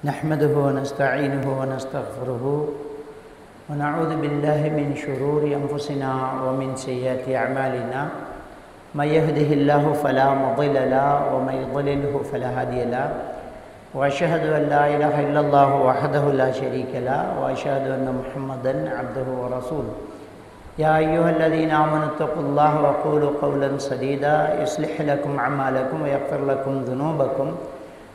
نحمده ونستعينه ونستغفره ونعوذ بالله من شرور أنفسنا ومن سيئات أعمالنا من يهده الله فلا مضل له ومن يضلله فلا هادي له وأشهد أن لا إله إلا الله وحده لا شريك له وأشهد أن محمدا عبده ورسوله يا أيها الذين آمنوا اتقوا الله وقولوا قولا سديدا يصلح لكم أعمالكم ويغفر لكم ذنوبكم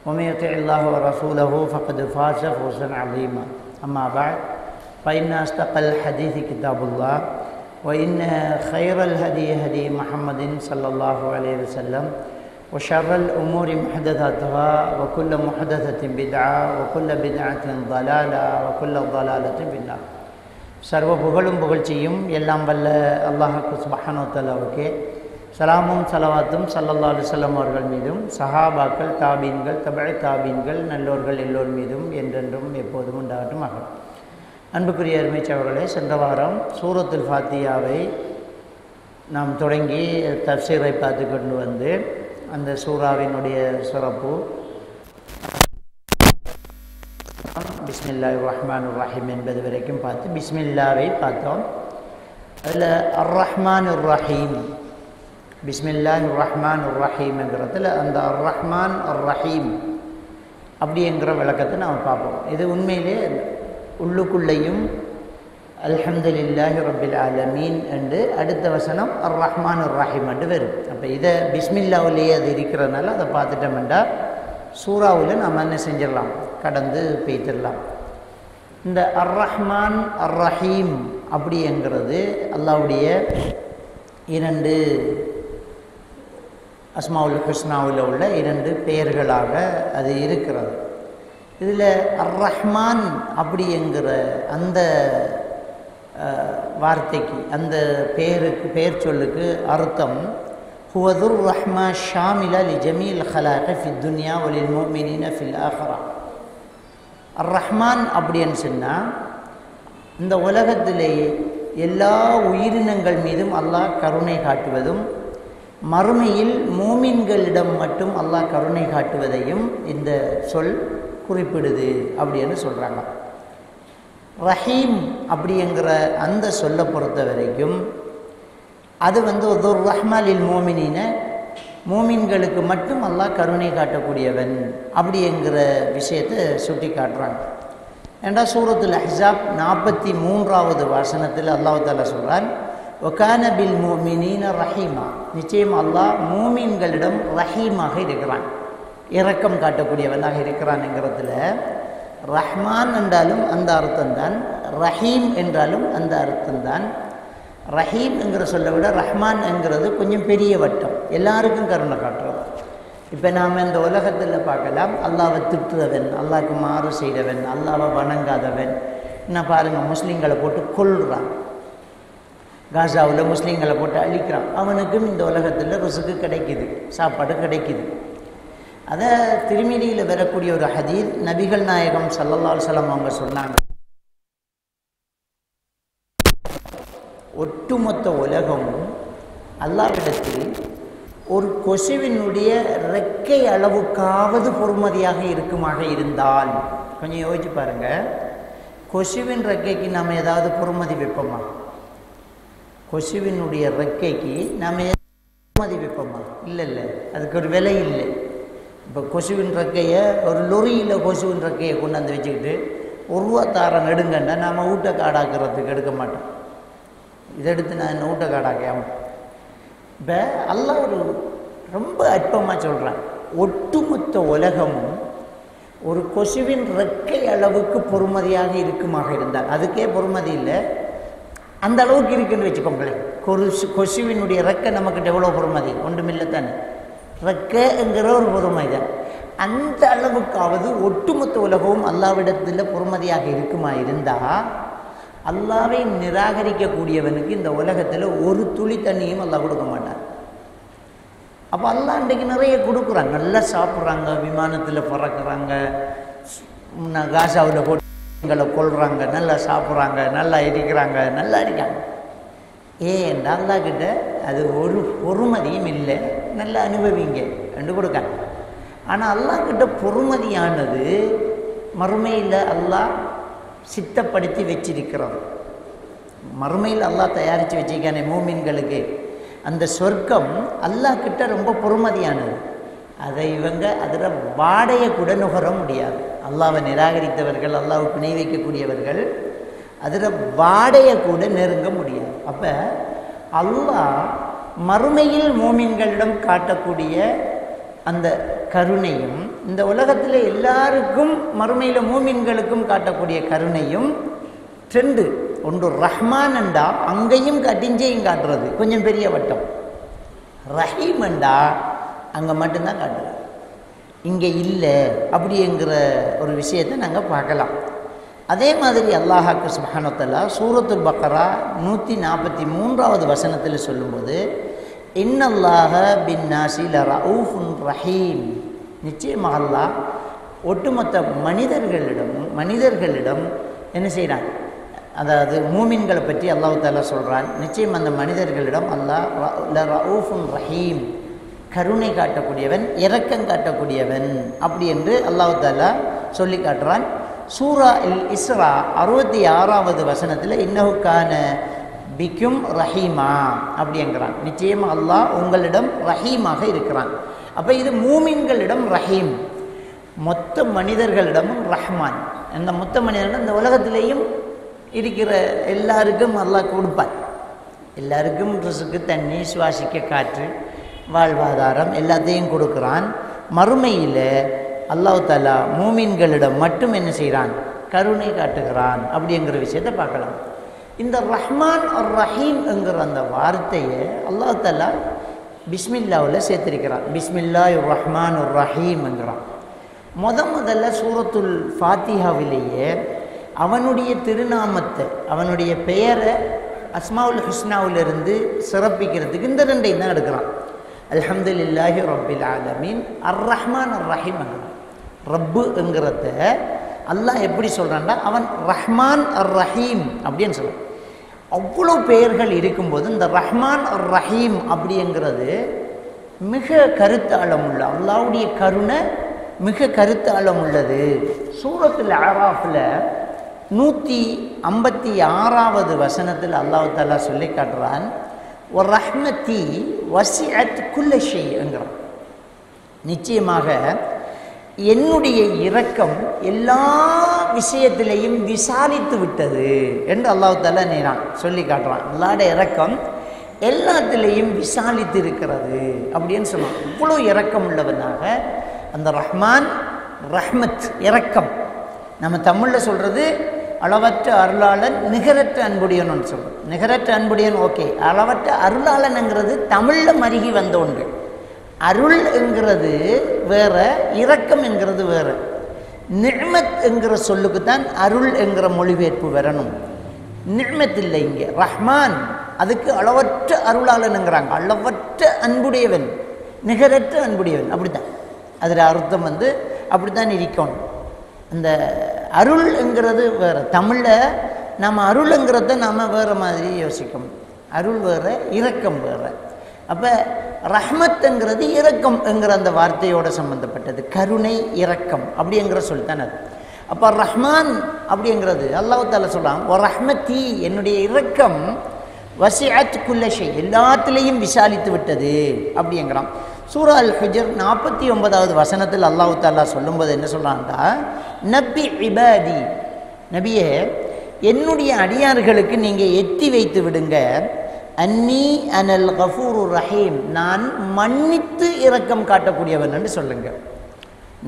ومن يطع الله ورسوله فقد فاز فوزا عظيما أما بعد فإن أصدق الحديث كتاب الله وإن خير الهدي هدي محمد صلى الله عليه وسلم وشر الأمور محدثاتها وكل محدثة بدعة وكل بدعة ضلالة وكل ضلالة في النار. சர்வ புகழும் புகழ்ச்சியும் எல்லாம் வல்ல அல்லாஹ்வுக்கு சுப்ஹானஹு வ தஆலாவுக்கே சலாமும் சலவாத்தும் ஸல்லல்லாஹு அலைஹி வஸல்லம் அவர்கள் மீதும் சஹாபாக்கள் தாபீன்கள் தபஅ தாபீன்கள் நல்லோர்கள் எல்லோர் மீதும் என்றென்றும் எப்போதும் உண்டாகட்டுமாக. அன்புக்குரிய அருமைச்சவர்களே, சென்ற வாரம் சூரத்துல் ஃபாத்தியாவை நாம் தொடங்கி தஃப்சீரை பார்த்து கொண்டு வந்து அந்த சூராவினுடைய சிறப்பு பிஸ்மில்லாஹிர் ரஹ்மானிர் ரஹீம் என்பது வரைக்கும் பார்த்து பிஸ்மில்லாவை பார்த்தோம். அதில் அர்-ரஹ்மானிர் ரஹீம், பிஸ்மில்லாஹிர் ரஹ்மானிர் ரஹீம் என்கிறதுல அந்த அர்-ரஹ்மான் அர்-ரஹீம் அப்படிங்கிற விளக்கத்தை நாம் பார்ப்போம். இது உண்மையிலே உள்ளுக்குள்ளேயும் அல்ஹம்துலில்லாஹி ரப்பில் ஆலமீன் என்று அடுத்த வசனம் அர்-ரஹ்மானிர் ரஹீம் என்று வரும். அப்போ இதை பிஸ்மில்லாவிலேயே அது இருக்கிறதுனால அதை பார்த்துட்டோம்னா சூறாவில் நாம் என்ன செஞ்சிடலாம், கடந்து போய்த்திடலாம். இந்த அர்-ரஹ்மான் அர்-ரஹீம் அப்படிங்கிறது அல்லாஹ்வுடைய இரண்டு அஸ்மாவுல் ஹுஸ்னாவில் உள்ள இரண்டு பெயர்களாக அது இருக்கிறது. இதில் அர்-ரஹ்மான் அப்படிங்கிற அந்த வார்த்தைக்கு, அந்த பெயருக்கு, பெயர் சொல்லுக்கு அர்த்தம் ஹுவதுர் ரஹ்மா ஷாமிலா லி ஜமீல் ஹலாக ஃபித் துன்யா வலில் முஃமினீன ஃபில் ஆஹிரா. அர்-ரஹ்மான் அப்படின்னு சொன்னால் இந்த உலகத்திலேயே எல்லா உயிரினங்கள் மீதும் அல்லாஹ் கருணை காட்டுவதும் மறுமையில் மூமின்களிடம் மட்டும் அல்லாஹ் கருணை காட்டுவதையும் இந்த சொல் குறிப்பிடுது அப்படின்னு சொல்கிறாங்க. ரஹீம் அப்படிங்கிற அந்த சொல்லை பொறுத்த வரைக்கும் அது துர் ரஹ்மாலில் மோமினின, மோமின்களுக்கு மட்டும் அல்லாஹ் கருணை காட்டக்கூடியவன் அப்படிங்கிற விஷயத்தை சுட்டி காட்டுறாங்க. ஏண்டா சூரத்துல் அஹ்ஸாப் 43வது வசனத்தில் அல்லாஹ் தஆலா சொல்கிறான், வகான பில் முஃமினீன ரஹீமா, நிச்சயம் அல்லாஹ் மூமின்களிடம் ரஹீமாக இருக்கிறான், இரக்கம் காட்டக்கூடியவனாக இருக்கிறான்ங்கிறதுல ரஹ்மான் என்றாலும் அந்த அர்த்தம்தான், ரஹீம் என்றாலும் அந்த அர்த்தம்தான். ரஹீம் என்கிற சொல்ல விட ரஹ்மான் என்கிறது கொஞ்சம் பெரிய வட்டம், எல்லாருக்கும் கருணை காட்டுறது. இப்போ நாம் இந்த உலகத்தில் பார்க்கலாம், அல்லாவை திட்டுறவன், அல்லாஹ்க்கு மாறு செய்கிறவன், அல்லாவை வணங்காதவன். என்ன பாருங்கள், முஸ்லீம்களை போட்டு கொல்றான், காசாவில் முஸ்லீம்களை போட்டு அழிக்கிறான். அவனுக்கும் இந்த உலகத்தில் ரிஸ்க்கு கிடைக்குது, சாப்பாடு கிடைக்குது. அதை திருமீதியில் வரக்கூடிய ஒரு ஹதீஸ், நபிகள் நாயகம் ஸல்லல்லாஹு அலைஹி வஸல்லம் அவங்க சொன்னாங்க, ஒட்டுமொத்த உலகமும் அல்லாஹ்விடத்தில் ஒரு கொசுவினுடைய ரெக்கை அளவுக்காவது பொறுமதியாக இருக்குமாக இருந்தால், கொஞ்சம் யோசிச்சு பாருங்கள், கொசுவின் ரெக்கைக்கு நாம் ஏதாவது பொறுமதி வைப்போமா? கொசுவினுடைய ரெக்கைக்கு நாம் பொறுமதி வைப்போமா? இல்லை, அதுக்கு ஒரு விலை இல்லை. இப்போ கொசுவின் ரெக்கையை, ஒரு லொரியில் கொசுவின் ரெக்கையை கொண்டாந்து வச்சுக்கிட்டு ஒரு ரூபா தாரம் எடுங்கன்னா நாம் ஊட்ட காடாக்கிறதுக்கு எடுக்க மாட்டோம். இதை எடுத்து நான் என்ன ஊட்ட காடாக்காமல். இப்போ அல்லாஹ் ஒரு ரொம்ப அற்பமாக சொல்கிறான், ஒட்டுமொத்த உலகமும் ஒரு கொசுவின் ரெக்கை அளவுக்கு பொறுமதியாக இருக்குமாக இருந்தால், அதுக்கே பொறுமதி இல்லை, அந்த அளவுக்கு இருக்குன்னு வச்சுக்கோங்களேன். கொசுவினுடைய ரெக்கை நமக்கிட்ட எவ்வளோ பொறுமதி, ஒன்றுமில்லை தானே, ரெக்கைங்கிற ஒரு பொறுமை தான். அந்த அளவுக்காவது ஒட்டுமொத்த உலகமும் அல்லாஹ்விடத்தில் பொறுமதியாக இருக்குமா இருந்தால், அல்லாஹ்வை நிராகரிக்கக்கூடியவனுக்கு இந்த உலகத்தில் ஒரு துளி தண்ணியும் அல்லாஹ் கொடுக்க மாட்டான். அப்போ அல்லாஹ் இன்றைக்கு நிறைய கொடுக்குறாங்க, நல்லா சாப்பிட்றாங்க, விமானத்தில் பறக்கிறாங்க, காசாவில் போட்டு கொள்கிறாங்க, நல்லா சாப்பிட்றாங்க, நல்லா இருக்கிறாங்க, நல்லா இருக்காங்க. ஏன் அல்லாஹ் கிட்ட அது ஒரு பொறுமதியும் இல்லை, நல்லா அனுபவிங்க என்று கொடுக்காங்க. ஆனால் அல்லாஹ் கிட்ட பொறுமதியானது மறுமையில் அல்லாஹ் சித்தப்படுத்தி வச்சிருக்கிறான். மறுமையில் அல்லாஹ் தயாரித்து வச்சிருக்கானே மூமின்களுக்கு அந்த சொர்க்கம் அல்லாஹ் கிட்ட ரொம்ப பொறுமதியானது. அதை இவங்க அதில் வாடையை கூட நுகர முடியாது. அல்லாஹ்வை நிராகரித்தவர்கள், அல்லாஹ்வுக்கு இணை வைக்கக்கூடியவர்கள் அதில் வாடையை கூட நெருங்க முடியாது. அப்போ அல்லாஹ் மறுமையில் மூமின்களிடம் காட்டக்கூடிய அந்த கருணையும், இந்த உலகத்தில் எல்லாருக்கும் மறுமையில் மூமின்களுக்கும் காட்டக்கூடிய கருணையும் ரெண்டு. ஒன்று ரஹ்மான் என்றா அங்கேயும் கட்டிஞ்சையும் காட்டுறது, கொஞ்சம் பெரிய வட்டம். ரஹீம் என்றா அங்கே மட்டும்தான் காட்டுறது, இங்கே இல்லை அப்படிங்கிற ஒரு விஷயத்தை நாங்கள் பார்க்கலாம். அதே மாதிரி அல்லாஹ்வுக்கு சுப்ஹானஹு வ தஆலா சூரத்துல் பக்ரா 143வது வசனத்தில் சொல்லும்போது இன்னல்லாஹ பின்னாஸி லரஊஃபுன் ரஹீம், நிச்சயமாக அல்லாஹ் ஒட்டுமொத்த மனிதர்களிடம் என்ன செய்கிறான், அதாவது மூமின்களை பற்றி அல்லாஹ் தஆலா சொல்கிறான். நிச்சயம் அந்த மனிதர்களிடம் அல்லாஹ் லரஊஃபுன் ரஹீம், கருணை காட்டக்கூடியவன், இரக்கம் காட்டக்கூடியவன் அப்படி என்று அல்லாஹ் தஆலா சொல்லி காட்டுறான். சூரா இல் இஸ்ரா 66வது வசனத்தில் இன்னஹு கான பிக்கும் ரஹீமா அப்படிங்கிறான். நிச்சயமாக அல்லாஹ் உங்களிடம் ரஹீமாக இருக்கிறான். அப்போ இது மூமின்களிடம் ரஹீம், மொத்த மனிதர்களிடமும் ரஹ்மான். அந்த மொத்த மனிதர்களிடம் இந்த உலகத்திலேயும் இருக்கிற எல்லாருக்கும் அல்லாஹ் கொடுப்பான். எல்லாருக்கும் ரிஸ்க்கு, தண்ணி, சுவாசிக்க காற்று, வாழ்வாதாரம் எல்லாத்தையும் கொடுக்குறான். மறுமையில் அல்லாஹ் தஆலா மூமின்களிடம் மட்டும் என்ன செய்கிறான், கருணை காட்டுகிறான் அப்படிங்கிற விஷயத்தை பார்க்கலாம். இந்த ரஹ்மான் அர் ரஹீம் என்கிற அந்த வார்த்தையை அல்லாஹ் தஆலா பிஸ்மில்லாவில் சேர்த்திருக்கிறான். பிஸ்மில்லாஹிர் ரஹ்மானிர் ரஹீம் என்கிறான். முதல்ல சூரத்துல் ஃபாத்திஹாவிலேயே அவனுடைய திருநாமத்தை, அவனுடைய பெயரை அஸ்மாவுல் ஹுஸ்னாவிலிருந்து சிறப்பிக்கிறதுக்கு இந்த ரெண்டையும் தான் எடுக்கிறான். அல்ஹம்துலில்லாஹி ரப்பில் ஆலமீன், அர் ரஹ்மான் அர் ரஹீம் என்கிறான். ரப்பு என்கிறத அல்லாஹ் எப்படி சொல்கிறான்டா, அவன் ரஹ்மான் அர் ரஹீம் அப்படின்னு சொல்கிறான். அவ்வளோ பெயர்கள் இருக்கும்போது இந்த ரஹ்மான் அர் ரஹீம் அப்படிங்கிறது மிக கருத்தாழம் உள்ள, அல்லாஹ்வுடைய கருணை மிக கருத்தாழம் உள்ளது. சூரத்துல் அராஃபில் 156வது வசனத்தில் அல்லாஹ் தஆலா சொல்லி காட்டுறான், ஒரு ரஹ்மத்தி வசிஅத் குல்ல ஷை என்கிறான். நிச்சயமாக என்னுடைய இரக்கம் எல்லா விஷயத்திலையும் விசாலித்து விட்டது என்று அல்லாஹ் தஆலா நேரான் சொல்லி காட்டுறான். அல்லாஹ்வுடைய இரக்கம் எல்லாத்திலையும் விசாலித்து இருக்கிறது அப்படின்னு சொன்னான். இவ்வளோ இரக்கம் உள்ளவனாக அந்த ரஹ்மான், ரஹ்மத் இரக்கம். நம்ம தமிழில் சொல்கிறது அளவற்ற அருளாளன், நிகரற்ற அன்புடையன்னு சொல்கிறோம். நிகரற்ற அன்புடையன் ஓகே, அளவற்ற அருளாளனுங்கிறது தமிழில் மருகி வந்த ஒன்று. அருள் என்கிறது வேற, இரக்கம் என்கிறது வேற. நிஅமத் என்கிற சொல்லுக்கு தான் அருள் என்கிற மொழிபெயர்ப்பு வரணும். நிஅமத் இல்லை இங்கே. ரஹ்மான் அதுக்கு அளவற்ற அருளாளனுங்கிறாங்க. அளவற்ற அன்புடையவன், நிகரற்ற அன்புடையவன், அப்படித்தான் அதில் அர்த்தம் அப்படித்தான் இருக்கணும். அந்த அருள் என்கிறது வேறு. தமிழில் நம்ம அருளுங்கிறத நாம் வேறு மாதிரி யோசிக்கணும். அருள் வேறு, இரக்கம் வேறு. அப்போ ரஹ்மத்துங்கிறது இரக்கம் என்கிற அந்த வார்த்தையோடு சம்மந்தப்பட்டது. கருணை, இரக்கம் அப்படிங்கிற சொல் தான் அது. அப்போ ரஹ்மான் அப்படிங்கிறது அல்லாஹ் தஆலா சொல்கிறான், ஒரு ரஹ்மத்தி, என்னுடைய இரக்கம் வசிஅத் குல்ல ஷை, எல்லாத்திலையும் விசாலித்து விட்டது அப்படிங்கிறான். சூரா அல் ஹுஜர் 49வது வசனத்தில் அல்லாஹ் தஆலா சொல்லும்போது என்ன சொல்கிறான்டா, நபி இபாதி, நபியே என்னுடைய அடியார்களுக்கு நீங்கள் எத்தி வைத்து விடுங்க, அன்னி அனல் கஃபூருர் ரஹீம், நான் மன்னித்து இரக்கம் காட்டக்கூடியவன் என்று சொல்லுங்க.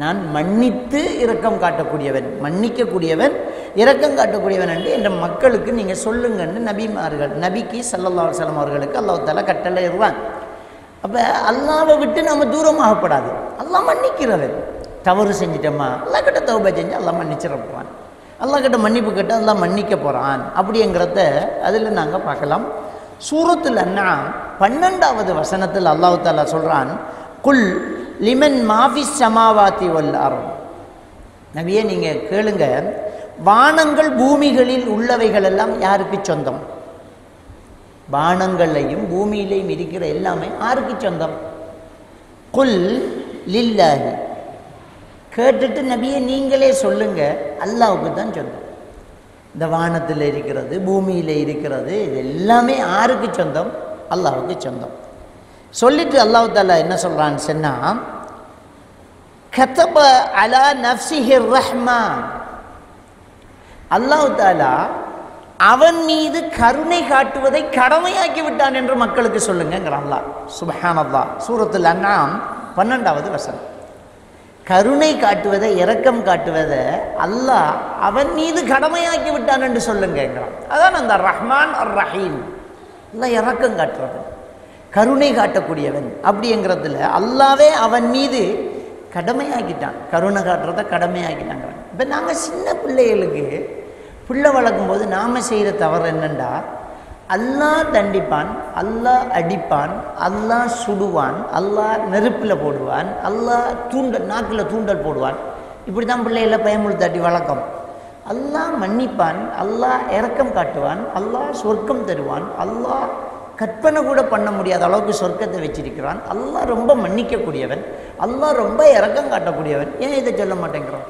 நான் மன்னித்து இரக்கம் காட்டக்கூடியவன், மன்னிக்கக்கூடியவன், இரக்கம் காட்டக்கூடியவன் என்று என்ற மக்களுக்கு நீங்கள் சொல்லுங்கன்னு நபிக்கு ஸல்லல்லாஹு அலைஹி வஸல்லம் அவர்களுக்கு அல்லாஹ் தஆலா கட்டளை இடுவான். அப்போ அல்லாஹ்வை விட்டு நம்ம தூரமாகப்படாது. அல்லாஹ் மன்னிக்கிறவன். தவறு செஞ்சிட்டோமா அல்லாஹ் கிட்ட தௌபா செஞ்சு அல்லாஹ் மன்னிச்சிட போகிறான். அல்லாஹ் கிட்ட மன்னிப்பு கேட்டால் அல்லாஹ் மன்னிக்க போகிறான் அப்படிங்கிறத அதில் நாங்கள் பார்க்கலாம். சூரத்துல் அன்ஆம் 12வது வசனத்தில் அல்லாஹ் தஆலா சொல்கிறான், குல் லிமன் மாஃபிஸ் ஸமாவாதி வல் அர்த், நபியே நீங்கள் கேளுங்க, வானங்கள் பூமிகளில் உள்ளவைகள் எல்லாம் யாருக்கு சொந்தம்? வானங்களையும் பூமியிலையும் இருக்கிற எல்லாமே யாருக்கு சொந்தம்? குல் லில்லாஹி, கேட்டுட்டு நபியை நீங்களே சொல்லுங்க, அல்லாஹ்வுக்கு தான் சொந்தம். இந்த வானத்தில் இருக்கிறது, பூமியில் இருக்கிறது, இது எல்லாமே யாருக்கு சொந்தம்? அல்லாஹ்வுக்கு சொந்தம். சொல்லிட்டு அல்லாஹ் தஆலா என்ன சொல்றான்னு சொன்னா, கதப அலா நஃப்ஸிஹி ரஹ்மா, அல்லாஹ் தஆலா அவன் மீது கருணை காட்டுவதை கடமையாக்கி விட்டான் என்று மக்களுக்கு சொல்லுங்கிறான் அல்லாஹ். சுப்ஹானல்லாஹ். சூரத்துல் அன்ஆம் 12வது வசனம். கருணை காட்டுவதை, இரக்கம் காட்டுவதை அல்லாஹ் அவன் மீது கடமையாக்கி விட்டான் என்று சொல்லுங்கிறான். அதான் அந்த ரஹ்மான் அர் ரஹீம். அல்லாஹ் இரக்கம் காட்டுறவன், கருணை காட்டக்கூடியவன் அப்படிங்கிறதுல அல்லாவே அவன் மீது கடமையாக்கிட்டான், கருணை காட்டுறதை கடமையாக்கிட்டாங்கிறான். இப்போ நாங்கள் சின்ன பிள்ளைகளுக்கு பிள்ளை வளர்க்கும் போது நாம் செய்கிற தவறு என்னென்னா, அல்லாஹ் தண்டிப்பான், அல்லாஹ் அடிப்பான், அல்லாஹ் சுடுவான், அல்லாஹ் நெருப்பில் போடுவான், அல்லாஹ் நாக்கில் தூண்டல் போடுவான், இப்படி தான் பிள்ளைகளை பயமுறுத்தாட்டி வழக்கம். அல்லாஹ் மன்னிப்பான், அல்லாஹ் இரக்கம் காட்டுவான், அல்லாஹ் சொர்க்கம் தருவான், அல்லாஹ் கற்பனை கூட பண்ண முடியாத அளவுக்கு சொர்க்கத்தை வச்சிருக்கிறான், அல்லாஹ் ரொம்ப மன்னிக்கக்கூடியவன், அல்லாஹ் ரொம்ப இரக்கம் காட்டக்கூடியவன். ஏன் இதை சொல்ல மாட்டேங்கிறோம்?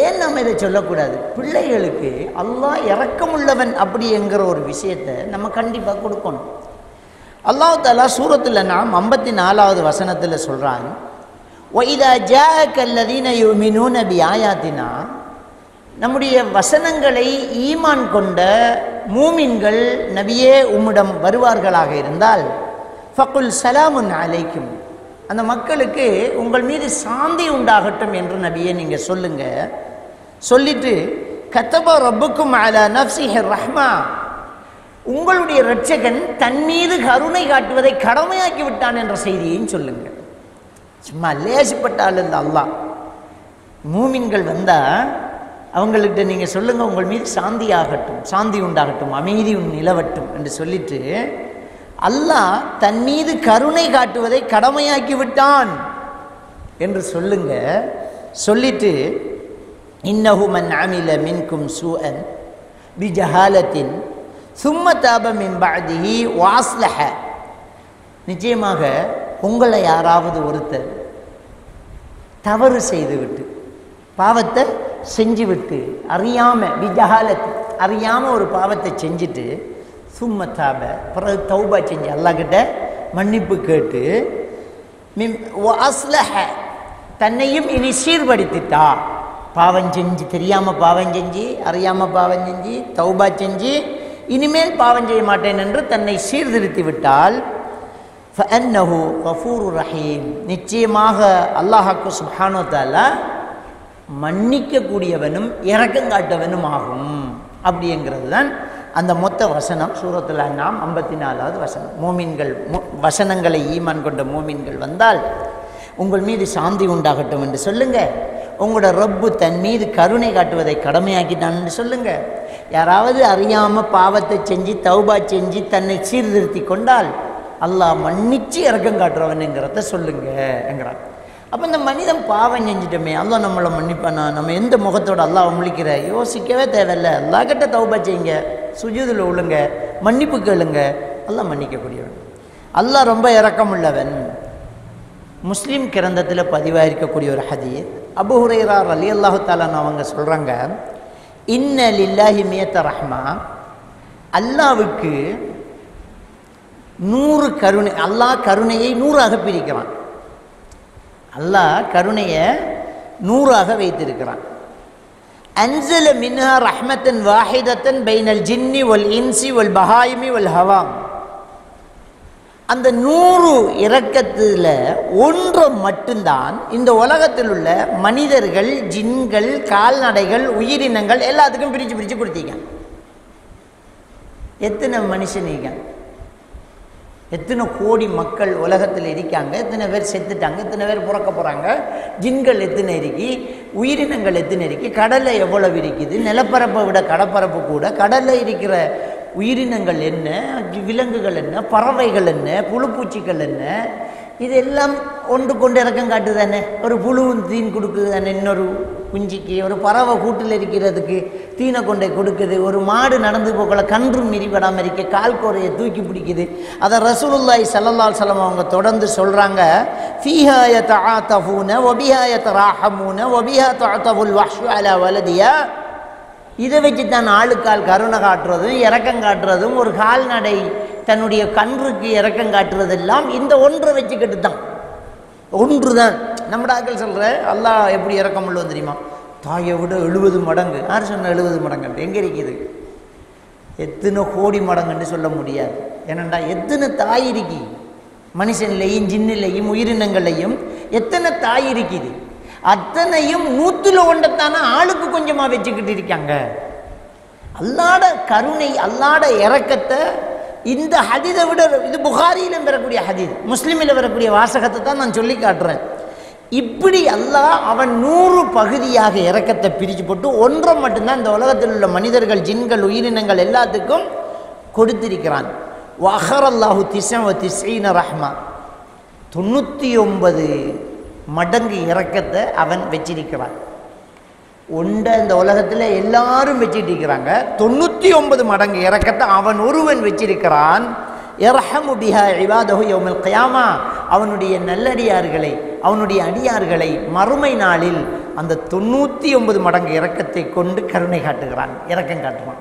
ஏன் நம்ம இதை சொல்லக்கூடாது? பிள்ளைகளுக்கு அல்லாஹ் இரக்கமுள்ளவன் அப்படிங்கிற ஒரு விஷயத்தை நம்ம கண்டிப்பாக கொடுக்கணும். அல்லாஹ் தஆலா சூரத்துல் அன்ஆம் 54வது வசனத்தில் சொல்கிறான், وَإِذَا جَاءَكَ الَّذِينَ يُؤْمِنُونَ بِآيَاتِنَا, நம்முடைய வசனங்களை ஈமான் கொண்ட மூமின்கள் நபியே உம்மிடம் வருவார்களாக இருந்தால், ஃபகுல் சலாமுன் அலைக்கும், அந்த மக்களுக்கு உங்கள் மீது சாந்தி உண்டாகட்டும் என்று நபியே நீங்கள் சொல்லுங்க. சொல்லிட்டு கதப ரப்புக்கும் அலா நஃப்ஸிஹி ரஹ்மா, உங்களுடைய இரட்சகன் தன் மீது கருணை காட்டுவதை கடமையாக்கி விட்டான் என்ற செய்தியையும் சொல்லுங்க. சும்மா லேசிப்பட்டால் இல்லை அல்லாஹ். மூமின்கள் வந்தால் அவங்கள்கிட்ட நீங்கள் சொல்லுங்கள், உங்கள் மீது சாந்தி ஆகட்டும், சாந்தி உண்டாகட்டும், அமைதி நிலவட்டும் என்று சொல்லிட்டு அல்லாஹ் தன் மீது கருணை காட்டுவதை கடமையாக்கி விட்டான் என்று சொல்லுங்க. சொல்லிட்டு இன்னஹு மன் அமில மின்கும் சூஅன் பிஜஹாலத்தின் சும்ம தாப மின் பஅதிஹி வஅஸ்லஹ, நிச்சயமாக உங்களை யாராவது ஒருத்தர் தவறு செய்துவிட்டு, பாவத்தை செஞ்சுவிட்டு, அறியாமல், பிஜஹாலத் அறியாமல் ஒரு பாவத்தை செஞ்சுட்டு, சும்ம தாப பிறகு தௌபா செஞ்சு அல்லாஹ்கிட்ட மன்னிப்பு கேட்டு, வஅஸ்லஹ தன்னையும் இனி சீர்படுத்திட்டா, பாவம் செஞ்சு, தெரியாமல் பாவம் செஞ்சு, அறியாமல் பாவம் செஞ்சு, தௌபா செஞ்சு இனிமேல் பாவம் செய்ய மாட்டேன் என்று தன்னை சீர்திருத்தி விட்டால், ஃபஅன்னஹு கஃபூருர் ரஹீம், நிச்சயமாக அல்லாஹ்க்கு சுப்ஹானஹு வ தஆலா மன்னிக்கக்கூடியவனும் இரக்கம் காட்டவனும் ஆகும். அப்படிங்கிறது தான் அந்த மொத்த வசனம். சூரத்துல் அன்ஆம் 54வது வசனம். மூமின்கள் வசனங்களை ஈமான் கொண்ட மூமின்கள் வந்தால் உங்கள் மீது சாந்தி உண்டாகட்டும் என்று சொல்லுங்க. உங்களோட ரப்பு தன் மீது கருணை காட்டுவதை கடமையாக்கிட்டான் என்று சொல்லுங்க. யாராவது அறியாமல் பாவத்தை செஞ்சு தௌபா செஞ்சு தன்னை சீர்திருத்தி கொண்டால் அல்லாஹ் மன்னிச்சு இரக்கம் காட்டுறவனுங்கிறத சொல்லுங்க என்கிறான். அப்போ இந்த மனிதன் பாவம் செஞ்சிட்டோமே, அல்லாஹ் நம்மளை மன்னிப்பானா, நம்ம எந்த முகத்தோடு அல்லாஹ் முழிக்கிற யோசிக்கவே தேவையில்லை. அல்லாஹ் கிட்ட தௌபா செய்யுங்க, சுஜூதில் விழுங்க, மன்னிப்பு கேளுங்க, அல்லாஹ் மன்னிக்கக்கூடியவன், அல்லாஹ் ரொம்ப இரக்கமுள்ளவன். முஸ்லீம் கிரந்தத்தில் பதிவாயிருக்கக்கூடிய ஒரு ஹதீஸ், அபூ ஹுரைரா ரலியல்லாஹு தஆலா அவங்க சொல்கிறாங்க, இன்ன லில்லாஹி மியத்த ரஹ்மா, அல்லாஹ்வுக்கு 100 கருணை, அல்லாஹ் கருணையை 100ஆக பிரிக்கிறான். அல்லாஹ் கருணையை 100ஆக வைத்திருக்கிறான். அன்ஸல மின்ஹா ரஹ்மத்தன் வாஹிதத்தன் பைனல் ஜின்னி வல் இன்சி வல் பஹாயிமி வல் ஹவாம், அந்த 100 இரக்கத்தில் ஒன்று மட்டும்தான் இந்த உலகத்தில் உள்ள மனிதர்கள், ஜின்கள், கால்நடைகள், உயிரினங்கள் எல்லாத்துக்கும் பிரித்து பிரித்து கொடுத்தீங்க. எத்தனை மனுஷனீங்க, எத்தனை கோடி மக்கள் உலகத்தில் இருக்காங்க, எத்தனை பேர் செத்துட்டாங்க, எத்தனை பேர் பிறக்க போகிறாங்க, ஜின்கள் எத்தனை இருக்கு, உயிரினங்கள் எத்தனை இருக்கு, கடலில் எவ்வளவு இருக்குது, நிலப்பரப்பை விட கடற்பரப்பு கூட, கடலில் இருக்கிற உயிரினங்கள் என்ன, விலங்குகள் என்ன, பறவைகள் என்ன, புழுப்பூச்சிகள் என்ன, இதெல்லாம் ஒன்று கொண்டு இறக்கம் காட்டுதானே. ஒரு புழுவும் தீன் கொடுக்குது தானே இன்னொரு குஞ்சிக்கு, ஒரு பறவை கூட்டில் இருக்கிறதுக்கு தீனை கொண்டை கொடுக்குது, ஒரு மாடு நடந்து போக்கல கன்று மிரிபடாமல் இருக்க கால் கோரையை தூக்கி பிடிக்குது. அதை ரசூலுல்லாஹி ஸல்லல்லாஹு அலைஹி வஸல்லம் அவங்க தொடர்ந்து சொல்கிறாங்க, ஃபீஹா யதஆதஃபூன வபிஹா யதராஹமூன வபிஹா துஅதஃபுல் வஹ்ஷு அலா வலதியா. இதை வச்சு தான் ஆளுக்கால் கருணை காட்டுறதும் இரக்கம் காட்டுறதும், ஒரு கால்நடை தன்னுடைய கன்றுக்கு இரக்கம் காட்டுறதெல்லாம் இந்த ஒன்றை வச்சுக்கிட்டு தான். ஒன்று தான். நம்ம ஆட்கள் சொல்கிற அல்லாஹ் எப்படி இரக்கம் உள்ளது தெரியுமா? தாயை விட 70 மடங்கு. யார் சொன்ன 70 மடங்குன்ட்டு? எங்கே இருக்குது? எத்தனை கோடி மடங்குன்னு சொல்ல முடியாது. ஏனண்டா எத்தனை தாய் இருக்கி மனுஷன்லையும் ஜின்னிலையும் உயிரினங்களையும் எத்தனை தாய் இருக்குது. அத்தனையும் 100ல் 1 ஆளுக்கு கொஞ்சமாக வச்சுக்கிட்டு இருக்காங்க. அல்லாட கருணை அல்லாட இரக்கத்தை இந்த ஹதீதை விட, இது புகாரியிலும் பெறக்கூடிய ஹதீத், முஸ்லீமில் வரக்கூடிய வாசகத்தை தான் நான் சொல்லி காட்டுறேன். இப்படி அல்லாஹ் அவன் 100 பகுதியாக இரக்கத்தை பிரித்து போட்டு 1 மட்டும்தான் இந்த உலகத்தில் உள்ள மனிதர்கள் ஜின்கள் உயிரினங்கள் எல்லாத்துக்கும் கொடுத்திருக்கிறான். வஹரல்லாஹு 99 ரஹ்மா, 99 மடங்கு இரக்கத்தை அவன் வச்சிருக்கிறான். ஒன்றை இந்த உலகத்தில் எல்லாரும் வச்சுட்டு இருக்கிறாங்க. 99 மடங்கு இரக்கத்தை அவன் ஒருவன் வச்சிருக்கிறான். யர்ஹமு பிஹா இபாதஹு யௌமல் கியாமா, அவனுடைய நல்லடியார்களை அவனுடைய அடியார்களை மறுமை நாளில் அந்த 99 மடங்கு இரக்கத்தை கொண்டு கருணை காட்டுகிறான், இரக்கம் காட்டுவான்.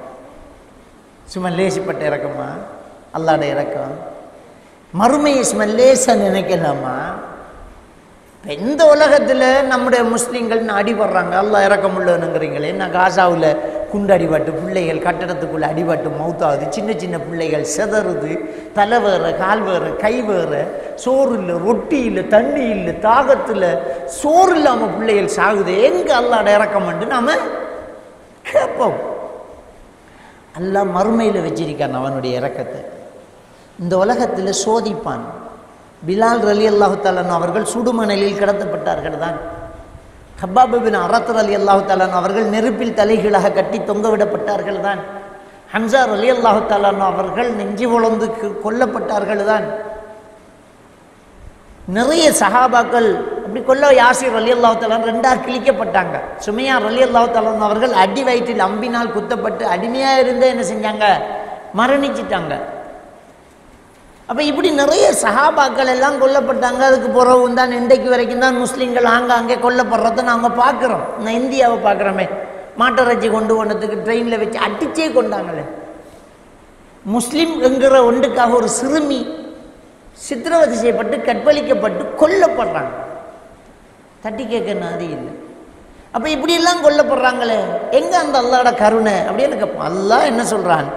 சும்மா லேசிப்பட்ட இரக்கமா? அல்லாட இரக்கம் மறுமையை சும்மா லேசாக நினைக்கலாமா? இந்த உலகத்தில் நம்முடைய முஸ்லீம்கள் அடிபடுறாங்க, அல்லாஹ் இறக்கம் உள்ளவனுங்கிறீங்களே. நான் காசாவில் குண்டு அடிபட்டு பிள்ளைகள் கட்டடத்துக்குள்ளே அடிபட்டு மௌத்தாகுது, சின்ன சின்ன பிள்ளைகள் செதறுது, தலை வேற கால் வேற கை வேற, சோறு இல்லை ரொட்டி இல்லை தண்ணி இல்லை, தாகத்தில் சோறு இல்லாமல் பிள்ளைகள் சாகுது. எங்கே அல்லாட இறக்கம் என்று நாம் கேட்போம். அல்லாஹ் மறுமையில் வச்சிருக்கான் அவனுடைய இரக்கத்தை. இந்த உலகத்தில் சோதிப்பான். பிலால் ரலியல்லாஹு தஆலா அவர்கள் சுடுமணலில் கடத்தப்பட்டார்கள் தான். ஹப்பாப் பின் அரத் ரலியல்லாஹு தஆலா அவர்கள் நெருப்பில் தலைகீழாக கட்டி தொங்க விடப்பட்டார்கள் தான். ஹம்சா ரலியல்லாஹு தஆலா அவர்கள் நெஞ்சு பொளந்து கொல்லப்பட்டார்கள் தான். நிறைய சஹாபாக்கள் அப்படி கொல்ல, யாசிர் ரலியல்லாஹு தஆலா 2ஆக கிழிக்கப்பட்டாங்க. சுமையா ரலியல்லாஹு தஆலா அவர்கள் அடி வயிற்றில் அம்பினால் குத்தப்பட்டு அடிமையாக இருந்தே என்ன செஞ்சாங்க? மரணிச்சிட்டாங்க. அப்போ இப்படி நிறைய சஹாபாக்கள் எல்லாம் கொல்லப்பட்டாங்க. அதுக்கு பிறகு தான் இன்றைக்கு வரைக்கும் தான் முஸ்லீம்கள் ஆங்காங்கே கொல்லப்படுறதை நாங்கள் பார்க்குறோம். நான் இந்தியாவை பார்க்குறோமே, மாட்டரைச்சி கொண்டு போனதுக்கு ட்ரெயினில் வச்சு அடிச்சே கொண்டாங்களே. முஸ்லீம் என்கிற ஒன்றுக்காக ஒரு சிறுமி சித்திரவதை செய்யப்பட்டு கற்பழிக்கப்பட்டு கொல்லப்படுறாங்க. தட்டி கேட்க நாதி இல்லை. அப்போ இப்படியெல்லாம் கொல்லப்படுறாங்களே, எங்கே அந்த அல்லாட கருணை அப்படின்னு கேட்போம். அல்லாஹ் என்ன சொல்கிறான்?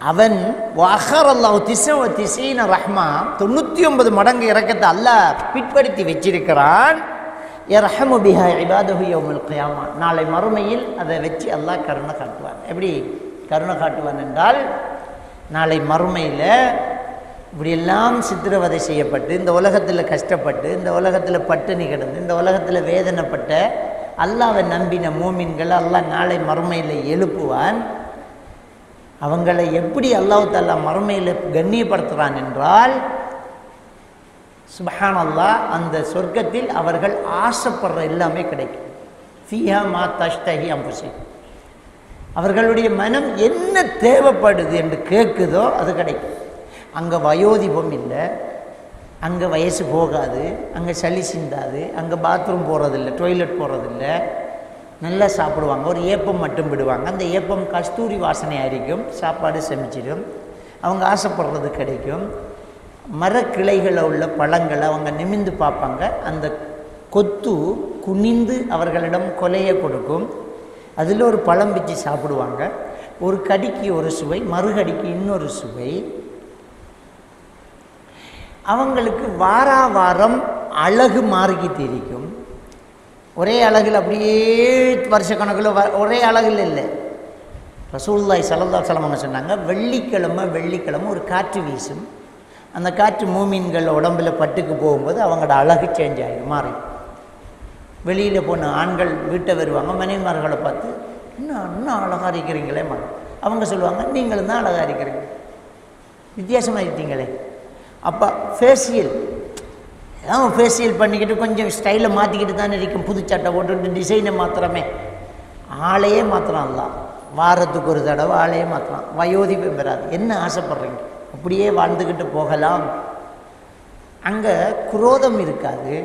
அவன் வஹரல்லாஹு 99 ரஹ்மா, 99 மடங்கு இரக்கத்தை அல்லாஹ் பிற்படுத்தி வச்சிருக்கிறான். யர்ஹமு பிஹா இபாதஹு யௌமல் கியாமா, நாளை மறுமையில் அதை வச்சு அல்லாஹ் கருணை காட்டுவான். எப்படி கருணை காட்டுவான் என்றால், நாளை மறுமையில் இப்படியெல்லாம் சித்திரவதை செய்யப்பட்டு இந்த உலகத்தில் கஷ்டப்பட்டு இந்த உலகத்தில் பட்டினி கிடந்து இந்த உலகத்தில் வேதனைப்பட்ட அல்லாஹ்வை நம்பின மூமின்களை அல்லாஹ் நாளை மறுமையில் எழுப்புவான். அவங்களை எப்படி அல்லாஹ் தஆலா மறுமையில் கண்ணியப்படுத்துகிறான் என்றால், சுப்ஹான் அல்லாஹ், அந்த சொர்க்கத்தில் அவர்கள் ஆசைப்படுற எல்லாமே கிடைக்கும். ஃபீஹா மா தஷ்தஹி அன்ஃபுஸுஹும், அவர்களுடைய மனம் என்ன தேவைப்படுது என்று கேட்குதோ அது கிடைக்கும். அங்கே வயோதிபம் இல்லை, அங்கே வயசு போகாது, அங்கே சளி சிந்தாது, அங்கே பாத்ரூம் போகிறதில்லை, டாய்லெட் போகிறதில்லை, நல்லா சாப்பிடுவாங்க. ஒரு ஏப்பம் மட்டும் விடுவாங்க. அந்த ஏப்பம் கஸ்தூரி வாசனை அரிக்கும், சாப்பாடு செமிச்சிடும், அவங்க ஆசைப்படுறது கிடைக்கும். மரக்கிளைகளில் உள்ள பழங்களை அவங்க நிமிந்து பார்ப்பாங்க, அந்த கொத்து குனிந்து அவர்களிடம் கொலையை கொடுக்கும். அதில் ஒரு பழம் பிச்சு சாப்பிடுவாங்க. ஒரு கடிக்கு ஒரு சுவை, மறுகடிக்கு இன்னொரு சுவை. அவங்களுக்கு வாராவாரம் அழகு மாறிக்கிட்டு இருக்கும். ஒரே அழகில் அப்படியே வருஷக்கணக்கில் ஒரே அழகில் இல்லை. ரசூலுல்லாஹி ஸல்லல்லாஹு அலைஹி வஸல்லம் சொன்னாங்க, வெள்ளிக்கிழமை ஒரு காற்று வீசும். அந்த காற்று மூமின்கள் உடம்புல பட்டுக்கு போகும்போது அவங்களோட அழகு சேஞ்ச் ஆகிடும், மாறி. வெளியில் போன ஆண்கள் வீட்டை வருவாங்க, மனைவிமார்களை பார்த்து இன்னும் அழகாக இருக்கிறீங்களே அவங்க சொல்லுவாங்க, நீங்களும் தான் அழகாக இருக்கிறீங்க, வித்தியாசமாக இருக்கீங்களே. அப்போ ஃபேஷியல் அவன் ஃபேஷியல் பண்ணிக்கிட்டு கொஞ்சம் ஸ்டைலை மாற்றிக்கிட்டு தானே இருக்கும், புது சட்டை போட்டுட்டு டிசைனை மாத்திரமே. ஆளையே மாத்திரம் இல்லை, வாரத்துக்கு ஒரு தடவை ஆளையே மாற்றலாம், வயோதிபம் பெறாது. என்ன ஆசைப்படுறீங்க? அப்படியே வாழ்ந்துக்கிட்டு போகலாம். அங்கே குரோதம் இருக்காது,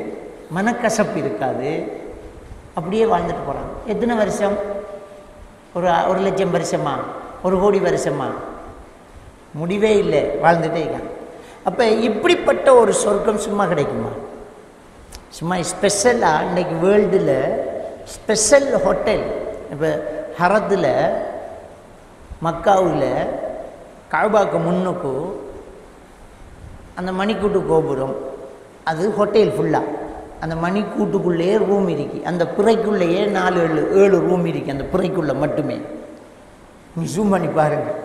மனக்கசப்பு இருக்காது, அப்படியே வாழ்ந்துட்டு போகிறாங்க. எத்தனை வருஷம்? ஒரு 1,00,000 வருஷமா, 1 கோடி வருஷமா? முடிவே இல்லை, வாழ்ந்துட்டே இருக்காங்க. அப்போ இப்படிப்பட்ட ஒரு சொர்க்கம் சும்மா கிடைக்குமா? சும்மா ஸ்பெஷலாக இன்றைக்கி வேர்ல்டில் ஸ்பெஷல் ஹோட்டல். இப்போ ஹரத்தில், மக்காவில், கஅபாக்கு முன்னுக்கு அந்த மணிக்கூட்டு கோபுரம், அது ஹோட்டல் ஃபுல்லாக. அந்த மணிக்கூட்டுக்குள்ளேயே ரூம் இருக்கு, அந்த பிறைக்குள்ளேயே 4-7 ரூம் இருக்கு, அந்த பிறைக்குள்ளே மட்டுமே. ஜூம் பண்ணி பாருங்கள்.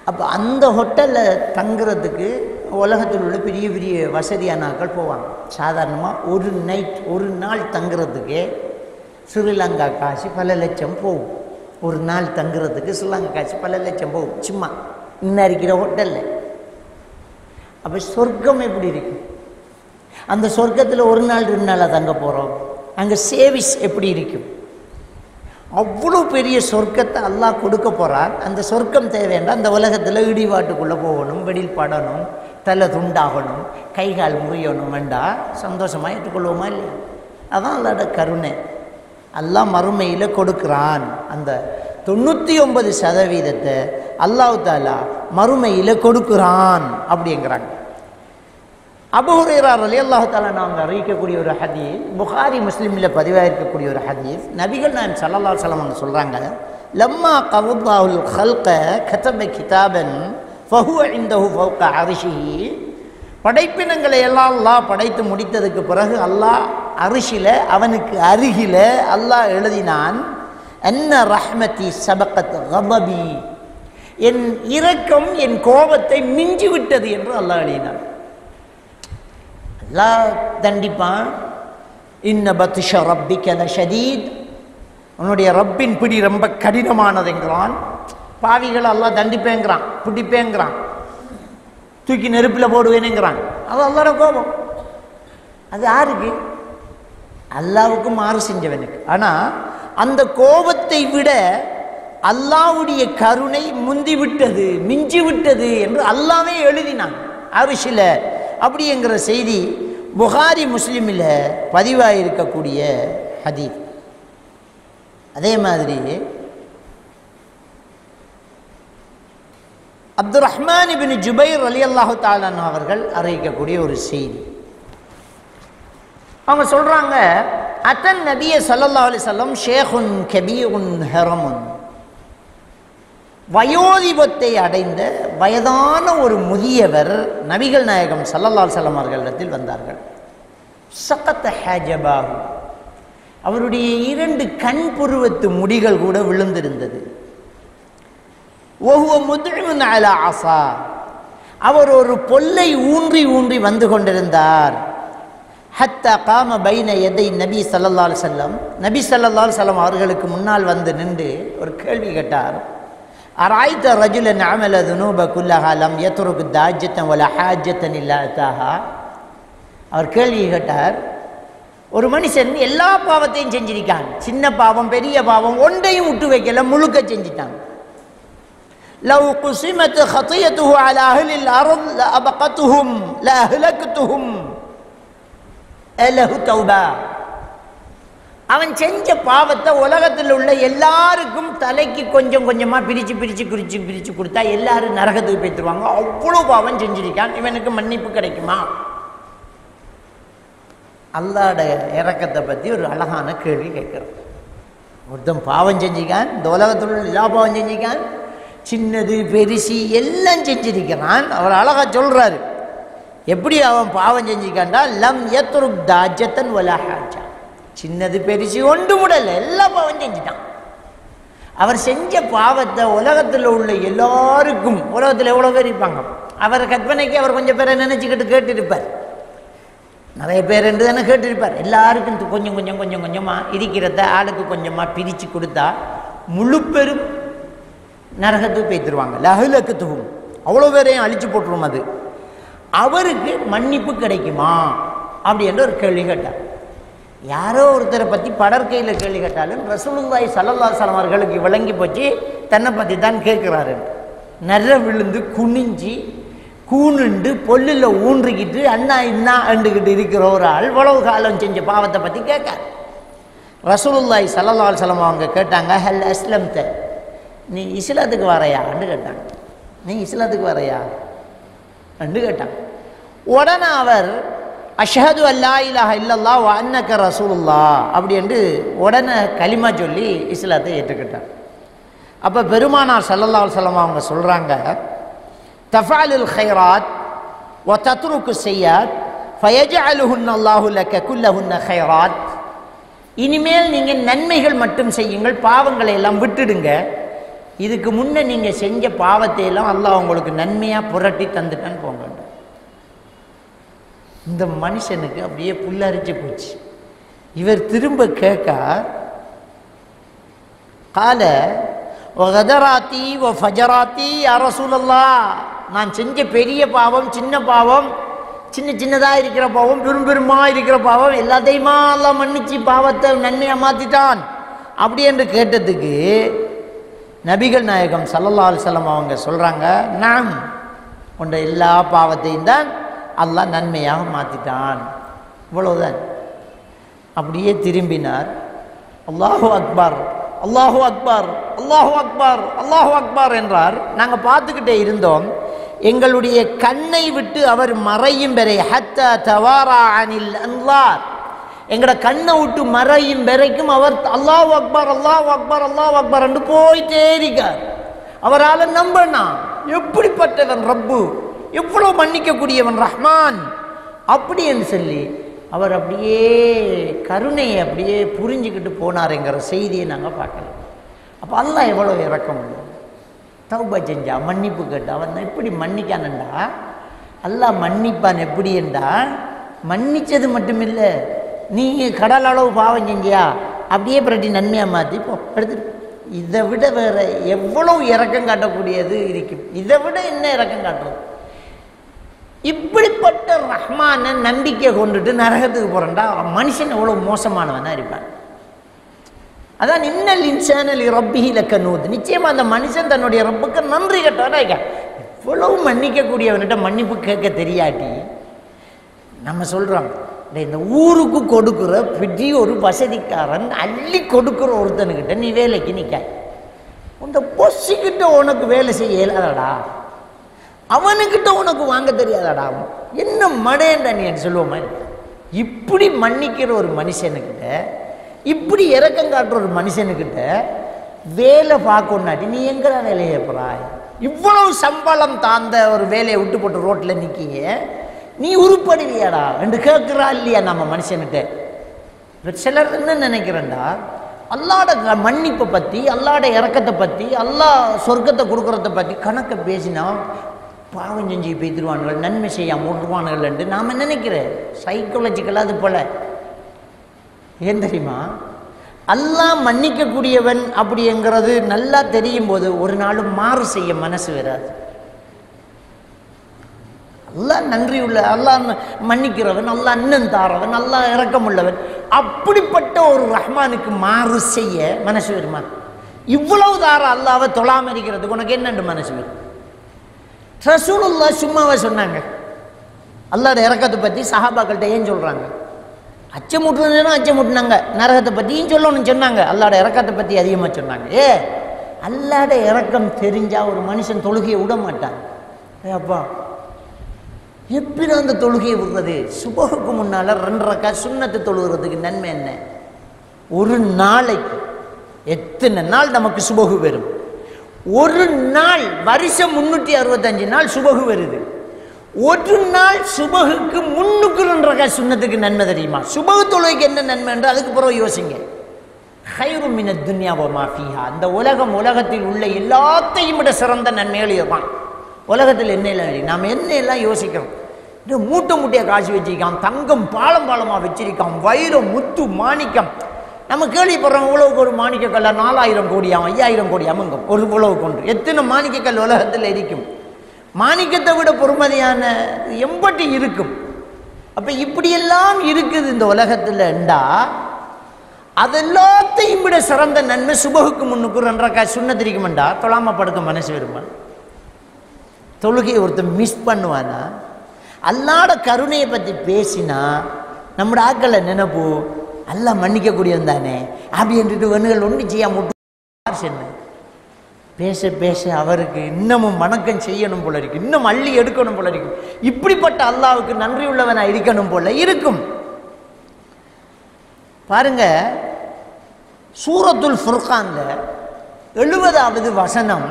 அப்போ அந்த ஹோட்டலில் தங்குறதுக்கு உலகத்தில் உள்ள பெரிய பெரிய வசதியான ஆட்கள் போவாங்க. சாதாரணமாக ஒரு நாள் தங்குறதுக்கே ஸ்ரீலங்கா காசு பல லட்சம் போகும். ஒரு நாள் தங்குறதுக்கு ஸ்ரீலங்கா காசு பல லட்சம் போகும், சும்மா இன்னும் இருக்கிற ஹோட்டலில். அப்போ சொர்க்கம் எப்படி இருக்கும்? அந்த சொர்க்கத்தில் 1 நாள் 2 நாளாக தங்க போகிறோம். அங்கே சேவிஸ் எப்படி இருக்கும்? அவ்வளோ பெரிய சொர்க்கத்தை அல்லாஹ் கொடுக்க போகிறார். அந்த சொர்க்கம் தேவைன்னா அந்த உலகத்தில் இடிவாட்டுக்குள்ளே போகணும், வெடில் படணும், தலை துண்டாகணும், கை கால் முறியணும் வேண்டாம், சந்தோஷமாக ஏற்றுக்கொள்வோமா இல்லையா? அதான் அல்லாட கருணை. அல்லாஹ் மறுமையில் கொடுக்குறான். அந்த 99% அல்லாஹ் தஆலா மறுமையில் கொடுக்குறான் அப்படிங்கிறாங்க. அபூ ஹுரைரா ரலியல்லாஹு தஆலா நாங்கள் அறிவிக்கக்கூடிய ஒரு ஹதீஸ், புகாரி முஸ்லிமில் பதிவாயிருக்கக்கூடிய ஒரு ஹதீஸ். நபிகள் நாயகம் ஸல்லல்லாஹு அலைஹி வஸல்லம் அவங்க சொல்கிறாங்க, லம்மா கவதாஹுல் ஹல்க கதப கிதாபன் ஃபஹுவ இன்தஹு ஃபௌக அர்ஷிஹி. படைப்பினங்களை எல்லாம் அல்லாஹ் படைத்து முடித்ததுக்கு பிறகு அல்லாஹ் அரிசில, அவனுக்கு அருகில அல்லாஹ் எழுதினான், அன்ன ரஹ்மதி சபகத் கதபி, என் இரக்கம் என் கோபத்தை மிஞ்சி விட்டது என்று அல்லாஹ் எழுதினான். அல்லாஹ் தண்டிப்பான். இன்ன பத்ஷ ரப்பிக லஷதீத், உன்னுடைய ரப்பின் பிடி ரொம்ப கடினமானதுங்கிறான். பாவிகளை அல்லாஹ் தண்டிப்பேங்கிறான், பிடிப்பேங்கிறான், தூக்கி நெருப்பில் போடுவேனுங்கிறான். அது அல்லாஹ்வோட கோபம். அது யாருக்கு? அல்லாஹ்வுக்கு மாறு செஞ்சவனுக்கு. ஆனால் அந்த கோபத்தை விட அல்லாஹ்வுடைய கருணை முந்தி விட்டது, மிஞ்சி விட்டது என்று அல்லாஹ்வே எழுதினான் அரிசில. அப்படிங்கிற செய்தி புகாரி முஸ்லிமில் பதிவாயிருக்கக்கூடிய ஹதீஸ். அதே மாதிரி அப்துர் ரஹ்மான் இப்னு ஜுபைர் ரலியல்லாஹு தஆலா அன்ஹு அவர்கள் அறிவிக்கக்கூடிய ஒரு செய்தி. அவங்க சொல்றாங்க, அத்தன் நபிய ஸல்லல்லாஹு அலைஹி வஸல்லம் ஷேகுன் கபீருன் ஹரமுன், வயோதிபத்தை அடைந்த வயதான ஒரு முதியவர் நபிகள் நாயகம் ஸல்லல்லாஹு அலைஹி வஸல்லம் அவர்களிடத்தில் வந்தார்கள். சகத ஹஜபாஹு, அவருடைய 2 கண் புருவத்து முடிகள் கூட விழுந்திருந்தது. வஹுவ முத்இமுன் அலா அஸா, அவர் ஒரு பொல்லை ஊன்றி ஊன்றி வந்து கொண்டிருந்தார். ஹத்தா காம பைன யதை நபி ஸல்லல்லாஹு அலைஹி வஸல்லம், நபி ஸல்லல்லாஹு அலைஹி வஸல்லம் அவர்களுக்கு முன்னால் வந்து நின்று ஒரு கேள்வி கேட்டார். அராய்த ரஜுலன் அமல துனூப குல்லஹா லம் யத்ருக் தாஜ்ஜத்தன் வல ஹாஜ்ஜத்தன் இல்லா அதாஹா. அவர் கேள்வி கேட்டார், ஒரு மனுஷன் எல்லா பாவத்தையும் செஞ்சிருக்கான், சின்ன பாவம் பெரிய பாவம் ஒன்றையும் விட்டு வைக்கல, முழுக்க செஞ்சிட்டான். லவ் குஸிமத் ஹதியத்துஹு அலா அஹ்லில் அர்த் லஅபகத்துஹும் லஅஹ்லக்துஹும் அலஹு தௌபா. அவன் செஞ்ச பாவத்தை உலகத்தில் உள்ள எல்லாருக்கும் தலைக்கு கொஞ்சம் கொஞ்சமாக பிரித்து கொடுத்தா எல்லாரும் நரகத்துக்கு போய்த்துருவாங்க. அவ்வளோ பாவம் செஞ்சிருக்கான், இவனுக்கு மன்னிப்பு கிடைக்குமா? அல்லாஹ்ட இரக்கத்தை பற்றி ஒரு அழகான கேள்வி கேட்குறோம். ஒருத்தன் பாவம் செஞ்சிருக்கான், இந்த உலகத்தில் உள்ள எல்லா பாவம் செஞ்சிருக்கான், சின்னது பெருசி எல்லாம் செஞ்சிருக்கிறான். அவர் அழகாக சொல்கிறாரு, எப்படி அவன் பாவம் செஞ்சிருக்கான்டா, லம் யத்ருக் தாஜ்ஜத்தன் வலா ஹாஜா, சின்னது பெருசி ஒன்று முடல, எல்லா பாவம் செஞ்சிட்டான். அவர் செஞ்ச பாவத்தை உலகத்தில் உள்ள எல்லாருக்கும், உலகத்தில் எவ்வளோ பேர் இருப்பாங்க, அவர் கற்பனைக்கு அவர் கொஞ்சம் பேரை நினச்சிக்கிட்டு கேட்டுருப்பார், நிறைய பேர் என்று தானே கேட்டிருப்பார். எல்லாருக்கும் கொஞ்சம் கொஞ்சம் கொஞ்சம் கொஞ்சமாக இருக்கிறத ஆளுக்கு கொஞ்சமாக பிரித்து கொடுத்தா முழு பெரும் நரகத்துக்கு போய்த்துருவாங்க. லஹ்லக்துஹும், அவ்வளோ பேரையும் அழிச்சு போட்டுரும். அது அவருக்கு மன்னிப்பு கிடைக்குமா அப்படி என்று ஒரு கேள்வி கேட்டார். யாரோ ஒருத்தரை பற்றி படற்கையில் கேள்வி கேட்டாலும் ரசூலுல்லாஹி ஸல்லல்லாஹு அலைஹி வஸல்லம் அவர்களுக்கு விளங்கி போச்சு தன்னை பற்றி தான் கேட்குறாரு. நர விழுந்து குனிஞ்சி கூணுண்டு பொல்லில் ஊன்றிக்கிட்டு அண்ணா இன்னா அண்டுக்கிட்டு இருக்கிற ஒரு ஆள் இவ்வளவு காலம் செஞ்ச பாவத்தை பற்றி கேட்க ரசூலுல்லாஹி ஸல்லல்லாஹு அலைஹி வஸல்லம் அவங்க கேட்டாங்க, ஹல் அஸ்லம்த, நீ இஸ்லாத்துக்கு வரையா என்று கேட்டாங்க. நீ இஸ்லாத்துக்கு வரையா என்று கேட்டாங்க. உடனே அவர் அஷ்ஹது அல்லா இலாஹ இல்லல்லாஹ் வ அன்னக ரசூலுல்லாஹ் அப்படி என்று உடனே கலிமா சொல்லி இஸ்லாத்தை ஏற்றுக்கிட்டார். அப்போ பெருமானார் ஸல்லல்லாஹு அலைஹி வஸல்லம் அவங்க சொல்கிறாங்க, தஃஅலுல் கைராத் வ தத்ருக்கு ஸய்யாத் ஃபயஜஅலுஹுன்ன அல்லாஹு லக குல்லஹுன்ன கைராத். இனிமேல் நீங்கள் நன்மைகள் மட்டும் செய்யுங்கள், பாவங்களை எல்லாம் விட்டுடுங்க. இதுக்கு முன்னே நீங்கள் செஞ்ச பாவத்தை எல்லாம் அல்லாஹ் உங்களுக்கு நன்மையாக புரட்டி தந்துட்டான்னு போங்க. இந்த மனுஷனுக்கு அப்படியே புல்லரிச்சு போச்சு. இவர் திரும்ப கேட்க, கால வகதராத்தி வ ஃபஜராத்தி யா ரசூலல்லாஹ், நான் செஞ்ச பெரிய பாவம் சின்ன பாவம், சின்ன சின்னதாக இருக்கிற பாவம் பெரும் பெருமாக இருக்கிற பாவம் எல்லாத்தையுமா எல்லாம் மன்னிச்சு பாவத்தை நன்மையாக மாற்றிட்டான் அப்படி என்று கேட்டதுக்கு நபிகள் நாயகம் ஸல்லல்லாஹு அலைஹி வஸல்லம் அவங்க சொல்கிறாங்க, நான் கொண்ட எல்லா பாவத்தையும் தான் அல்லாஹ் நன்மையாக மாற்றிட்டான், இவ்வளவுதான். அப்படியே திரும்பினார். அல்லாஹு அக்பர் அல்லாஹு அக்பர் அல்லாஹு அக்பர் அல்லாஹு அக்பர் என்றார். நாங்கள் பார்த்துக்கிட்டே இருந்தோம். எங்களுடைய கண்ணை விட்டு அவர் மறையும் வரை ஹத்தா தவாரா அனில் அன்லார், எங்களோட கண்ணை விட்டு மறையும் வரைக்கும் அவர் அல்லாஹு அக்பர் அல்லாஹு அக்பர் அல்லாஹு அக்பர் என்று போயிட்டே இருக்கார். அவரால் நம்பனா எப்படிப்பட்டவன் ரப்பு, எவ்வளோ மன்னிக்கக்கூடியவன் ரஹ்மான் அப்படி என்று சொல்லி அவர் அப்படியே கருணையை அப்படியே புரிஞ்சுக்கிட்டு போனாருங்கிற செய்தியை நாங்கள் பார்க்கலாம். அப்போ அல்லாஹ் எவ்வளோ இரக்கம் இல்லை, தௌபா செஞ்சா மன்னிப்பு கேட்டா அவன் எப்படி மன்னிக்கானண்டா அல்லாஹ் மன்னிப்பான். எப்படி என்றா மன்னிச்சது மட்டும் இல்லை, நீ கடல் அளவு பாவம் செஞ்சியா அப்படியே பிரட்டி நன்மையாக மாற்றி போ எடுத்துட்டு. இதை விட வேற எவ்வளோ இரக்கம் காட்டக்கூடியது இருக்கும்? இதை விட என்ன இரக்கம் காட்டுறது? இப்படிப்பட்ட ரஹ்மான நம்பிக்கை கொண்டுட்டு நரகத்துக்கு போகிறேன்டா மனுஷன் எவ்வளோ மோசமானவனாக இருப்பான். அதான் இன்னல் இன்சானல் ரப்பிஹி லகனூத், நிச்சயமாக அந்த மனுஷன் தன்னுடைய ரப்புக்கு நன்றி கட்டவனா இருக்கான். இவ்வளவு மன்னிக்கக்கூடியவன்கிட்ட மன்னிப்பு கேட்க தெரியாட்டி நம்ம சொல்கிறோம், இந்த ஊருக்கு கொடுக்குற பெரிய ஒரு வசதிக்காரன் அள்ளி கொடுக்குற ஒருத்தனுக்கிட்ட நீ வேலைக்கு நிற்காய், இந்த பொசிக்கிட்ட உனக்கு வேலை செய்ய இயலாதடா, அவனுக்கிட்ட உனக்கு வாங்க தெரியாதடா, என்ன மடேண்டா நீ சொல்லுவோமா? இப்படி மன்னிக்கிற ஒரு மனுஷனுக்கிட்ட, இப்படி இறக்கம் காட்டுற ஒரு மனுஷனுக்கிட்ட வேலை பார்க்கணுன்னாட்டி நீ எங்கடா வேலையை போறாய்? இவ்வளவு சம்பளம் தாந்த ஒரு வேலையை விட்டு போட்டு ரோட்டில் நிற்கிங்க, நீ உருப்படுவியாடா என்று கேட்குறா இல்லையா நம்ம மனுஷனுக்கு? சிலர் என்ன நினைக்கிறேன்டா, அல்லாட மன்னிப்பை பற்றி அல்லாட இறக்கத்தை பற்றி அல்லாஹ் சொர்க்கத்தை கொடுக்குறத பற்றி கணக்கை பேசினா பாவம் செஞ்சு பேத்துருவானுகள், நன்மை செய்யாமல் விட்டுருவானுகள் என்று நாம் நினைக்கிறேன். சைக்காலஜிக்கலாக அது போல. ஏன் தெரியுமா? அல்லாஹ் மன்னிக்கக்கூடியவன் அப்படிங்கிறது நல்லா தெரியும் போது ஒரு நாளும் மாறு செய்ய மனசு வராது. அல்லாஹ் நன்றி உள்ள, அல்லாஹ் மன்னிக்கிறவன், அல்லாஹ் அண்ணன் தாரவன், அல்லாஹ் இரக்கமுள்ளவன், அப்படிப்பட்ட ஒரு ரஹ்மானுக்கு மாறு செய்ய மனசு வருமா? இவ்வளவு தார அல்லாஹ்வை தொழாம இருக்கிறதுக்கு உனக்கு என்னென்று மனசு வரும்? ரசூலுல்லாஹ் சும்மாவை சொன்னாங்க அல்லாஹ்வோட இரக்கத்தை பற்றி. சஹாபாக்கள்கிட்ட ஏன் சொல்கிறாங்க? அச்சமுட்டுனா அச்சமுட்டுனாங்க, நரகத்தை பற்றியும் சொல்லணும்னு சொன்னாங்க, அல்லாஹ்வோட இரக்கத்தை பற்றி அதிகமாக சொன்னாங்க. அல்லாஹ்வோட இரக்கம் தெரிஞ்சால் ஒரு மனுஷன் தொழுகையை விட மாட்டான். அப்பா எப்படி அந்த தொழுகையை விடுறது? சுபஹுக்கு முன்னால் 2 ரக்காத் சுன்னத்து தொழுகிறதுக்கு நன்மை என்ன? ஒரு நாளைக்கு எத்தனை நாள் நமக்கு சுபஹு வரும்? ஒரு நாள் வருஷம் 365 நாள் சுபஹு வருது. ஒரு நாள் சுபஹுக்கு 302 ரக்காத் சுன்னத்துக்கு நன்மை தெரியுமா? சுபஹு தொழுகைக்கு என்ன நன்மை என்று அதுக்கு பிறகு யோசிங்க. ஹைரு மினத் துன்யா வ மா ஃபீஹா, அந்த உலகத்தில் உள்ள எல்லாத்தையும் விட சிறந்த நன்மைகள் இதுதான். உலகத்தில் என்ன எல்லாம் நாம் என்ன எல்லாம் யோசிக்கிறோம்? மூட்டை மூட்டையாக காசு வச்சிருக்கான், தங்கம் பாலம் பாலமாக வச்சிருக்கான், வைரம் முத்து மாணிக்கம். நம்ம கேள்விப்படுறோம் உழவுக்கு ஒரு மாணிக்கக்கல்ல 4000 கோடியாம் 5000 கோடி அமங்கம் ஒரு உழவு கொண்டு. எத்தனை மாணிக்கக்கல் உலகத்தில் இருக்கும்? மாணிக்கத்தை விட பொறுமதியான எம்பட்டி இருக்கும். அப்போ இப்படியெல்லாம் இருக்குது இந்த உலகத்தில்ண்டா அதெல்லாத்தையும் விட சிறந்த நன்மை சுபகுக்கு முன்னுக்கு 2 ரக்காத் சுன்னத் இருக்குமெண்டா தொழாம படுக்க மனசு வருமா? தொழுகையை ஒருத்தர் மிஸ் பண்ணுவானா? அல்லாட கருணையை பற்றி பேசினா நம்மளோட ஆக்களை நினைப்பு அல்லாஹ் மன்னிக்கக்கூடியவன் தானே அப்படின்ட்டு வெண்ணுகள் ஒன்று செய்யாம சொன்ன பேச பேச அவருக்கு இன்னமும் வணக்கம் செய்யணும் போல இருக்கு, இன்னும் அள்ளி எடுக்கணும் போல இருக்கும். இப்படிப்பட்ட அல்லாஹ்வுக்கு நன்றி உள்ளவனா இருக்கணும் போல இருக்கும். பாருங்க, சூரத்துல் ஃபுர்கான்ல 70வது வசனம்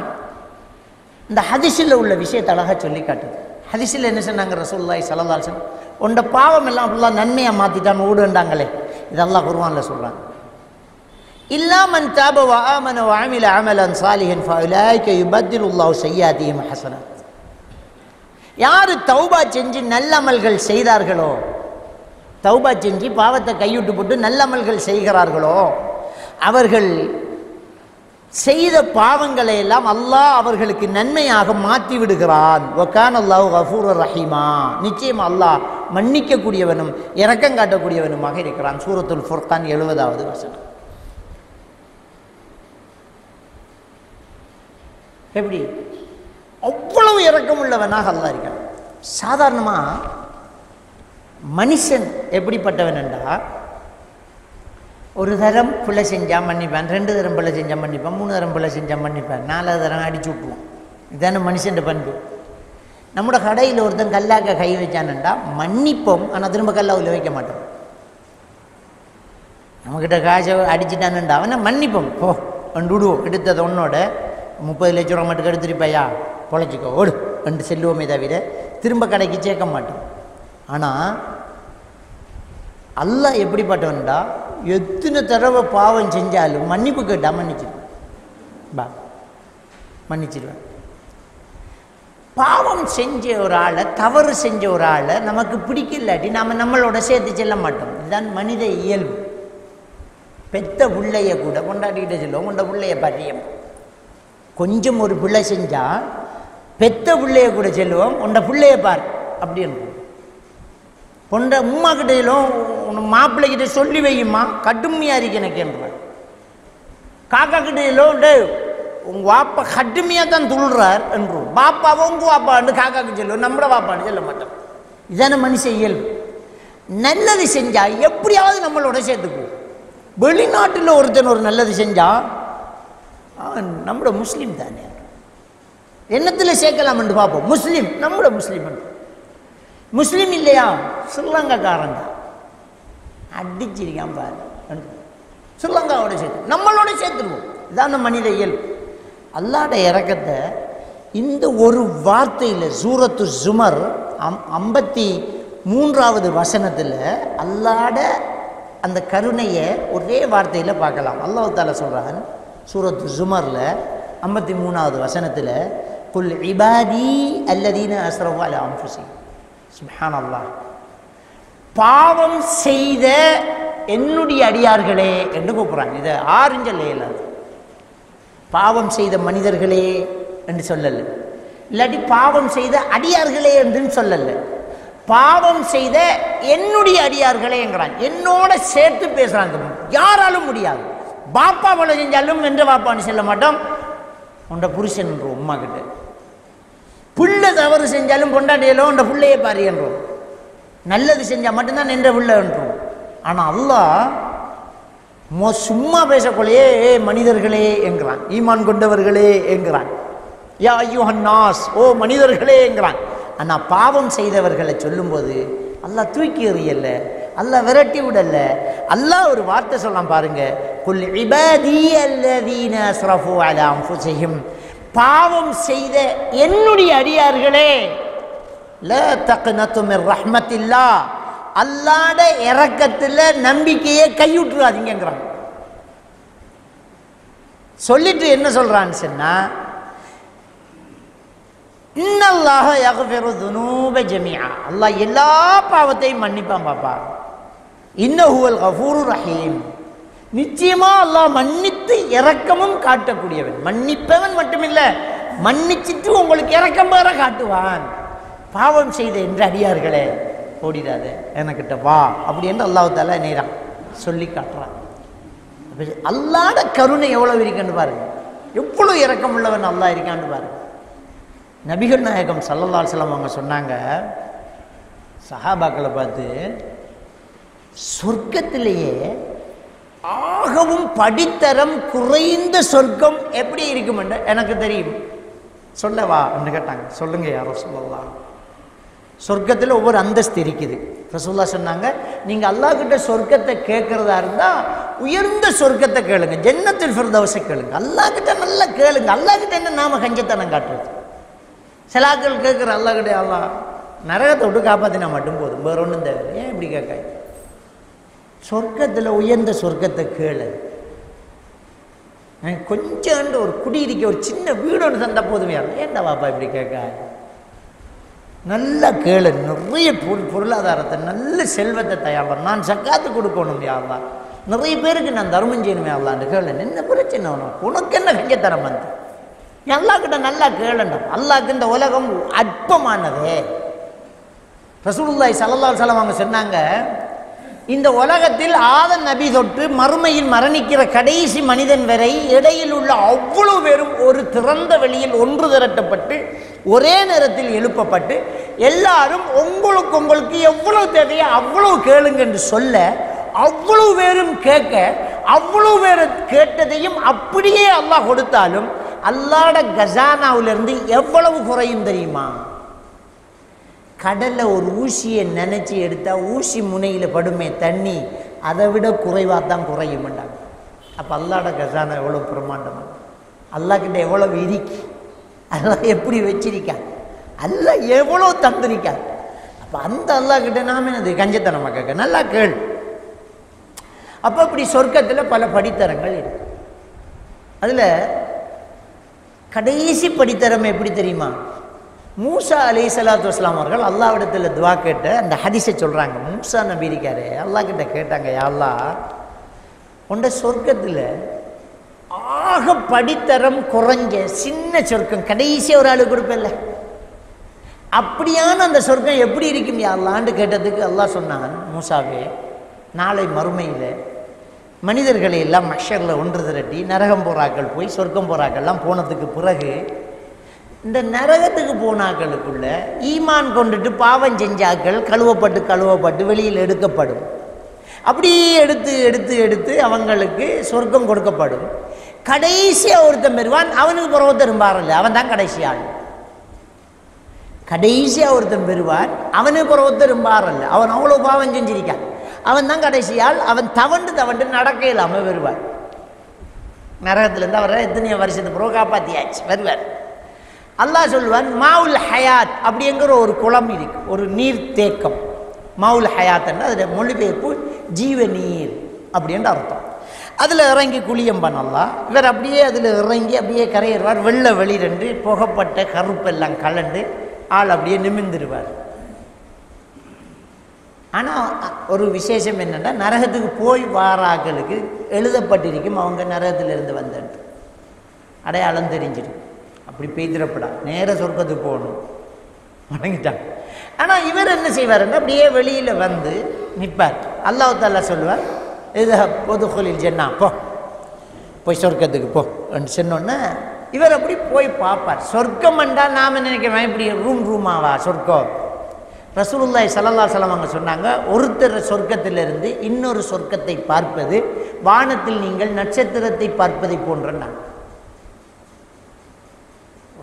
இந்த ஹதீஸில் உள்ள விஷயத்தை அழகாக சொல்லி காட்டுது. ஹதீஸில் என்ன சொன்னாங்க ரசூலுல்லாஹி ஸல்லல்லாஹு அலைஹி வஸல்லம்? உண்ட பாவம் எல்லாம் ஃபுல்லாக நன்மையாக மாற்றிட்டான்னு ஓடுண்டாங்களே, இதெல்லாம் குர்ஆனில் சொல்கிறாங்க. இல்லா மன் தாப வ ஆமன வ அமில அமலன் சாலிஹன் ஃபஉலைக யுபத்திலுல்லாஹு ஸய்யாத்திஹிம் ஹஸனாத். யார் தௌபா செஞ்சு நல்லமல்கள் செய்தார்களோ, தௌபா செஞ்சு பாவத்தை கைவிட்டு போட்டு நல்லமல்கள் செய்கிறார்களோ, அவர்கள் செய்த பாவங்களை எல்லாம் அல்லாஹ் அவர்களுக்கு நன்மையாக மாற்றி விடுகிறான். வகான அல்லாஹு கஃபூரர் ரஹீமா, நிச்சயம் அல்லாஹ் மன்னிக்கக்கூடியவனும் இரக்கம் காட்டக்கூடியவனுமாக இருக்கிறான். சூரத்துல் ஃபுர்கான் 70வது வசனம். எப்படி அவ்வளவு இரக்கம் உள்ளவனாக அல்லாஹ் இருக்கான். சாதாரணமாக மனுஷன் எப்படிப்பட்டவன் என்றா, ஒரு தரம் பிள்ளை செஞ்சால் மன்னிப்பான், 2 தரம் பிள்ளை செஞ்சால் மன்னிப்பான், 3 தரம் பிள்ளை செஞ்சால் மன்னிப்பான், 4வது தரம் அடிச்சு விட்டுருவோம். இதுதானே மனுஷன் பண்பு. நம்மளோட கடையில் ஒருத்தன் கல்லாக்க கை வச்சானண்டா மன்னிப்போம், ஆனால் திரும்ப கல்லாவில் வைக்க மாட்டோம். நம்மக்கிட்ட காசை அடிச்சுட்டானுண்டா அவனை மன்னிப்போம், ஓ ஒன்று விடுவோம், எடுத்தது ஒன்னோட 30 லட்ச ரூபா மட்டும் எடுத்துருப்பாயா பொழைச்சிக்கோ ஓடு ரெண்டு செல்லுவோமே தவிர திரும்ப கடைக்கு சேர்க்க மாட்டோம். ஆனால் அல்லாஹ் எப்படிப்பட்டவன்டா, எத்தனை தடவை பாவம் செஞ்சாலும் மன்னிப்பு கேட்டா மன்னிச்சிடுவேன், பா மன்னிச்சிடுவேன். பாவம் செஞ்ச ஒரு ஆளை, தவறு செஞ்ச ஒரு ஆளை நமக்கு பிடிக்கலாட்டி நாம் நம்மளோட சேர்த்து செல்ல மாட்டோம். இதுதான் மனித இயல்பு. பெத்த பிள்ளைய கூட கொண்டாடிக்கிட்டே சொல்லுவோம், கொண்ட பிள்ளைய பற்றியம். கொஞ்சம் ஒரு பிள்ளை செஞ்சால் பெத்த பிள்ளைய கூட சொல்லுவோம், உண்ட பிள்ளைய பார் அப்படின்னு. பொண்ட உம்மா கிட்டையிலும் மாப்பிள்ளைகிட்ட சொல்லி வையுமா, கடுமையாக இருக்கு எனக்கு என்றார். காக்கா கிட்டையிலும் டே உங்கள் வாப்பா கடுமையாக தான் துள்ளுறார் என்றும், பாப்பாவை உங்கள் வாப்பான்னு காக்காக்கு சொல்லுவோம், நம்மள வாப்பான்னு சொல்ல மாட்டோம். இதான மனுஷ இயல்பு. நல்லது செஞ்சால் எப்படியாவது நம்மளோட சேர்த்துக்குவோம். வெளிநாட்டில் ஒருத்தன் ஒரு நல்லது செஞ்சால் நம்மளோட முஸ்லீம் தானே, என்னத்தில் சேர்க்கலாம் என்று பார்ப்போம். முஸ்லீம் நம்மளோட முஸ்லீம் என்று. முஸ்லீம் இல்லையா, ஸ்ரீலங்காக்காரன் தான் அடிச்சிருக்கான் பாரு, ஸ்ரீலங்காவோட சேர்த்து நம்மளோட சேர்த்துருவோம். இதான் மனித இயல்பு. அல்லாஹ்வுடைய இரக்கத்தை இந்த ஒரு வார்த்தையில் சூரத்து ஜுமர் 53வது வசனத்தில் அல்லாஹ்வுடைய அந்த கருணையை ஒரே வார்த்தையில் பார்க்கலாம். அல்லாஹ் தஆலா சொல்கிறான் சூரத்து ஜுமரில் 53வது வசனத்தில், குல் இபாதி அல்லதீன அஸ்ரஃபு அலா அன்ஃபுஸிஹிம். சுப்ஹானல்லாஹ், பாவம் செய்த என்னுடைய அடியார்களே என்று கூப்பிட்றாங்க. இதை ஆரஞ்சல் இயலாது. பாவம் செய்த மனிதர்களே என்று சொல்லல, இல்லாட்டி பாவம் செய்த அடியார்களே என்று சொல்லல, பாவம் செய்த என்னுடைய அடியார்களேங்கிறான். என்னோட சேர்த்து பேசுறாங்க. யாராலும் முடியாது. பாப்பா போல செஞ்சாலும் என்ற பாப்பான்னு சொல்ல மாட்டோம், உண்ட புருஷன் என்றோம். உம்மா கிட்ட புள்ள தவறு செஞ்சாலும் கொண்டாடியலும் உண்ட புள்ளையே பாரு என்றோம். நல்லது செஞ்சால் மட்டும்தான் என்ற புள்ள என்றோம். ஆனால் அல்லாஹ் சும்மா பேசக்கொள்ளையே மனிதர்களே என்கிறான், ஈமான் கொண்டவர்களே என்கிறான், யா அய்யுஹன் நாஸ், ஓ மனிதர்களே என்கிறான். ஆனால் பாவம் செய்தவர்களை சொல்லும்போது அல்லாஹ் தூக்கி எறியல்ல, அல்லாஹ் விரட்டி விடல. அல்லாஹ் ஒரு வார்த்தை சொல்லலாம் பாருங்க, குல் இபாதி அல்லதீன அஸ்ரஃபு அலா அன்ஃபுஸிஹிம், பாவம் செய்த என்னுடைய அடியார்களே, லா தக்னது மிர் ரஹ்மத்தில்லாஹ், அல்லாஹ்ட இரக்கத்தில் நம்பிக்கையை கைவிட்டுறாதீங்கிறான். சொல்லிட்டு என்ன சொல்றான்னு சொன்னா, இன்னல்லாஹ யக்ஃபிரு துனூப ஜமீஆ, அல்லாஹ் எல்லா பாவத்தையும் மன்னிப்பான் பாப்பா. இன்னஹுவல் கஃபூருர் ரஹீம், நிச்சயமா அல்லாஹ் மன்னித்து இரக்கமும் காட்டக்கூடியவன். மன்னிப்பவன் மட்டுமில்ல, மன்னிச்சிட்டு உங்களுக்கு இரக்கம் வேற காட்டுவான். பாவம் செய்த என்ற அடியார்களே, ஓடிடாத, எனக்கிட்ட வா அப்படின்னு அல்லாஹ் தஆலா நேரா சொல்லி காட்டுறான். அல்லாஹ்ட கருணை எவ்வளவு இருக்குன்னு பாருங்க, எவ்வளவு இரக்கம் உள்ளவன் அல்லாஹ் இருக்கான்னு பாருங்க. நபிகள் நாயகம் ஸல்லல்லாஹு அலைஹி வஸல்லம் அவங்க சொன்னாங்க சஹாபாக்களை பார்த்து, சொர்க்கத்திலேயே ஆகவும் படித்தரம் குறைந்த சொர்க்கம் எப்படி இருக்கும் என்று எனக்கு தெரியும், சொல்லவா என்று கேட்டாங்க. சொல்லுங்க யார் ரசூலுல்லாஹ். சொர்க்கத்தில் ஒவ்வொரு அந்தஸ்து இருக்குது. ரசூலுல்லாஹ் சொன்னாங்க, நீங்கள் அல்லாஹ் கிட்ட சொர்க்கத்தை கேட்கறதா இருந்தால் உயர்ந்த சொர்க்கத்தை கேளுங்க, ஜன்னத்துல் ஃபிர்தௌஸை கேளுங்க. அல்லாஹ் கிட்ட நல்லா கேளுங்க. அல்லாஹ் கிட்ட என்ன நாம கஞ்சத்தனம் காட்டுறது? சிலாக்கள் கேட்குற அல்லாஹ் கிட்ட, அல்லாஹ் நரகத்தை விட்டு காப்பாற்றினா மட்டும் போதும், வேற ஒன்றும் தேவை. ஏன் இப்படி கேட்க? சொர்க்கத்தில் உயர்ந்த சொர்க்கத்தை கேளு. கொஞ்சம் ஒரு குடியிருக்க ஒரு சின்ன வீடு ஒன்று தந்தா போதுமே, ஏன்டா வாப்பா இப்படி கேட்க? நல்லா கேளு. நிறைய பொருளாதாரத்தை நல்ல செல்வத்தை தயார், நான் சக்காத்து கொடுக்கணும் யாருலா, நிறைய பேருக்கு நான் தர்மம் செய்யணுமே அல்லான்னு கேளு. என்ன பிரச்சனை உனக்கு என்ன கஞ்சத்தரம் வந்து? அல்லாஹ்கிட்ட நல்லா கேளுண்டா. அல்லாஹ்க்கு இந்த உலகம் அற்பமானதே. ரசூலுல்லாஹி ஸல்லல்லாஹு அலைஹி வஸல்லம் அவங்க சொன்னாங்க, இந்த உலகத்தில் ஆதம் நபி தொட்டு மறுமையில் மரணிக்கிற கடைசி மனிதன் வரை இடையில் உள்ள அவ்வளவு பேரும் ஒரு திறந்த வெளியில் ஒன்று திரட்டப்பட்டு ஒரே நேரத்தில் எழுப்பப்பட்டு எல்லாரும் உங்களுக்கு எவ்வளவு தேவையோ அவ்வளவு கேளுங்க என்று சொல்ல, அவ்வளவு பேரும் கேட்க, அவ்வளவு பேர் கேட்டதையும் அப்படியே அல்லாஹ் கொடுத்தாலும் அல்லாஹ்ட கஜானாவிலிருந்து எவ்வளவு குறையும் தெரியுமா? கடலில் ஒரு ஊசியை நினச்சி எடுத்தால் ஊசி முனையில் படுமே தண்ணி, அதை விட குறைவாக தான் குறையும்ண்டாங்க. அப்போ அல்லாஹ்ட கஜானா எவ்வளோ பிரமாண்டமாக, அல்லாஹ்கிட்ட எவ்வளவு இருக்கு, அல்லாஹ் எப்படி வச்சிருக்கான், அல்லாஹ் எவ்வளோ தந்திருக்கான். அப்போ அந்த அல்லாஹ்கிட்ட நாம் என்னது கஞ்சத்தனமாக கேட்க? நல்லா கேள். அப்போ இப்படி சொர்க்கத்தில் பல படித்தரங்கள் இருக்கு. அதில் கடைசி படித்தரம் எப்படி தெரியுமா? மூசா அலைஹிஸ்ஸலாத்து வஸ்ஸலாம் அவர்கள் அல்லாஹ்விடத்தில் துவா கேட்ட அந்த ஹதீஸை சொல்கிறாங்க. மூசா நபி இருக்காரு, அல்லாஹ் கிட்ட கேட்டாங்க, யா அல்லாஹ், உண்ட சொர்க்கத்தில் ஆக படித்தரம் குறைஞ்ச சின்ன சொர்க்கம் கடைசியாக ஒரு ஆளு கொடுப்பேன்ல, அப்படியான அந்த சொர்க்கம் எப்படி இருக்கும் யா அல்லாஹ்ன்னு கேட்டதுக்கு அல்லாஹ் சொன்னான், மூசாவே, நாளை மறுமையில் மனிதர்களை எல்லாம் மஹ்ஷரில் ஒன்று திரட்டி நரகம் போறாக்கள் போய் சொர்க்கம் போறாக்கள்லாம் போனதுக்கு பிறகு இந்த நரகத்துக்கு போனாக்களுக்குள்ள ஈமான் கொண்டுட்டு பாவம் செஞ்சாக்கள் கழுவப்பட்டு வெளியில் எடுக்கப்படும். அப்படியே எடுத்து எடுத்து எடுத்து அவங்களுக்கு சொர்க்கம் கொடுக்கப்படும். கடைசியாக ஒருத்தன் பெறுவான், அவனுக்கு புறவத்தை இருப்பாரில்ல, அவன் தான் கடைசி ஆள். கடைசியாக ஒருத்தன் பெறுவான், அவனுக்கு புறவத்தை இருப்பாரில்ல, அவன் அவ்வளோ பாவம் செஞ்சிருக்கான், அவன் தான் கடைசி ஆள். அவன் தவண்டு நடக்க இல்லாமல் வருவார். நரகத்திலேருந்து அவரை எத்தனையோ வருஷத்துக்கு பிறகு காப்பாற்றியாச்சு வருவார். அல்லாஹ் சொல்லுவான், மாவுல் ஹயாத் அப்படிங்கிற ஒரு குளம் இருக்கு, ஒரு நீர் தேக்கம். மாவுல் ஹயாத்ன்னா அதில் மொழிபெயர்ப்பு ஜீவ நீர் அப்படின்ற அர்த்தம். அதில் இறங்கி குளியம்பான் அல்லாஹ். இவர் அப்படியே அதில் இறங்கி அப்படியே கரையிடுவார். வெள்ளை வெளிரெண்டு புகப்பட்ட கருப்பெல்லாம் கலண்டு ஆள் அப்படியே நிமிர்ந்துருவார். ஆனால் ஒரு விசேஷம் என்னென்னா, நரகத்துக்கு போய் வாராக்களுக்கு எழுதப்பட்டிருக்கும் அவங்க நரகத்திலிருந்து வந்தன்ட்டு அடையாளம் தெரிஞ்சிடும். அப்படி பெய்திடப்படா, நேர சொர்க்கத்துக்கு போகணும் வணங்கிட்டாங்க. ஆனால் இவர் என்ன செய்வாருன்னா, அப்படியே வெளியில் வந்து நிற்பார். அல்லாஹ் தஆலா சொல்லுவார், இது பொதுகொலில் ஜென்னா, போய் சொர்க்கத்துக்கு போ சொன்னோன்னே இவர் அப்படி போய் பார்ப்பார். சொர்க்கம் என்றால் நாம் நினைக்கிறோம் இப்படி ரூமாவா சொர்க்கம்? ரசூலுல்லாஹி ஸல்லல்லாஹு அலைஹி வஸல்லம் அவங்க சொன்னாங்க, ஒருத்தர் சொர்க்கத்திலிருந்து இன்னொரு சொர்க்கத்தை பார்ப்பது வானத்தில் நீங்கள் நட்சத்திரத்தை பார்ப்பதை போன்றன்னா.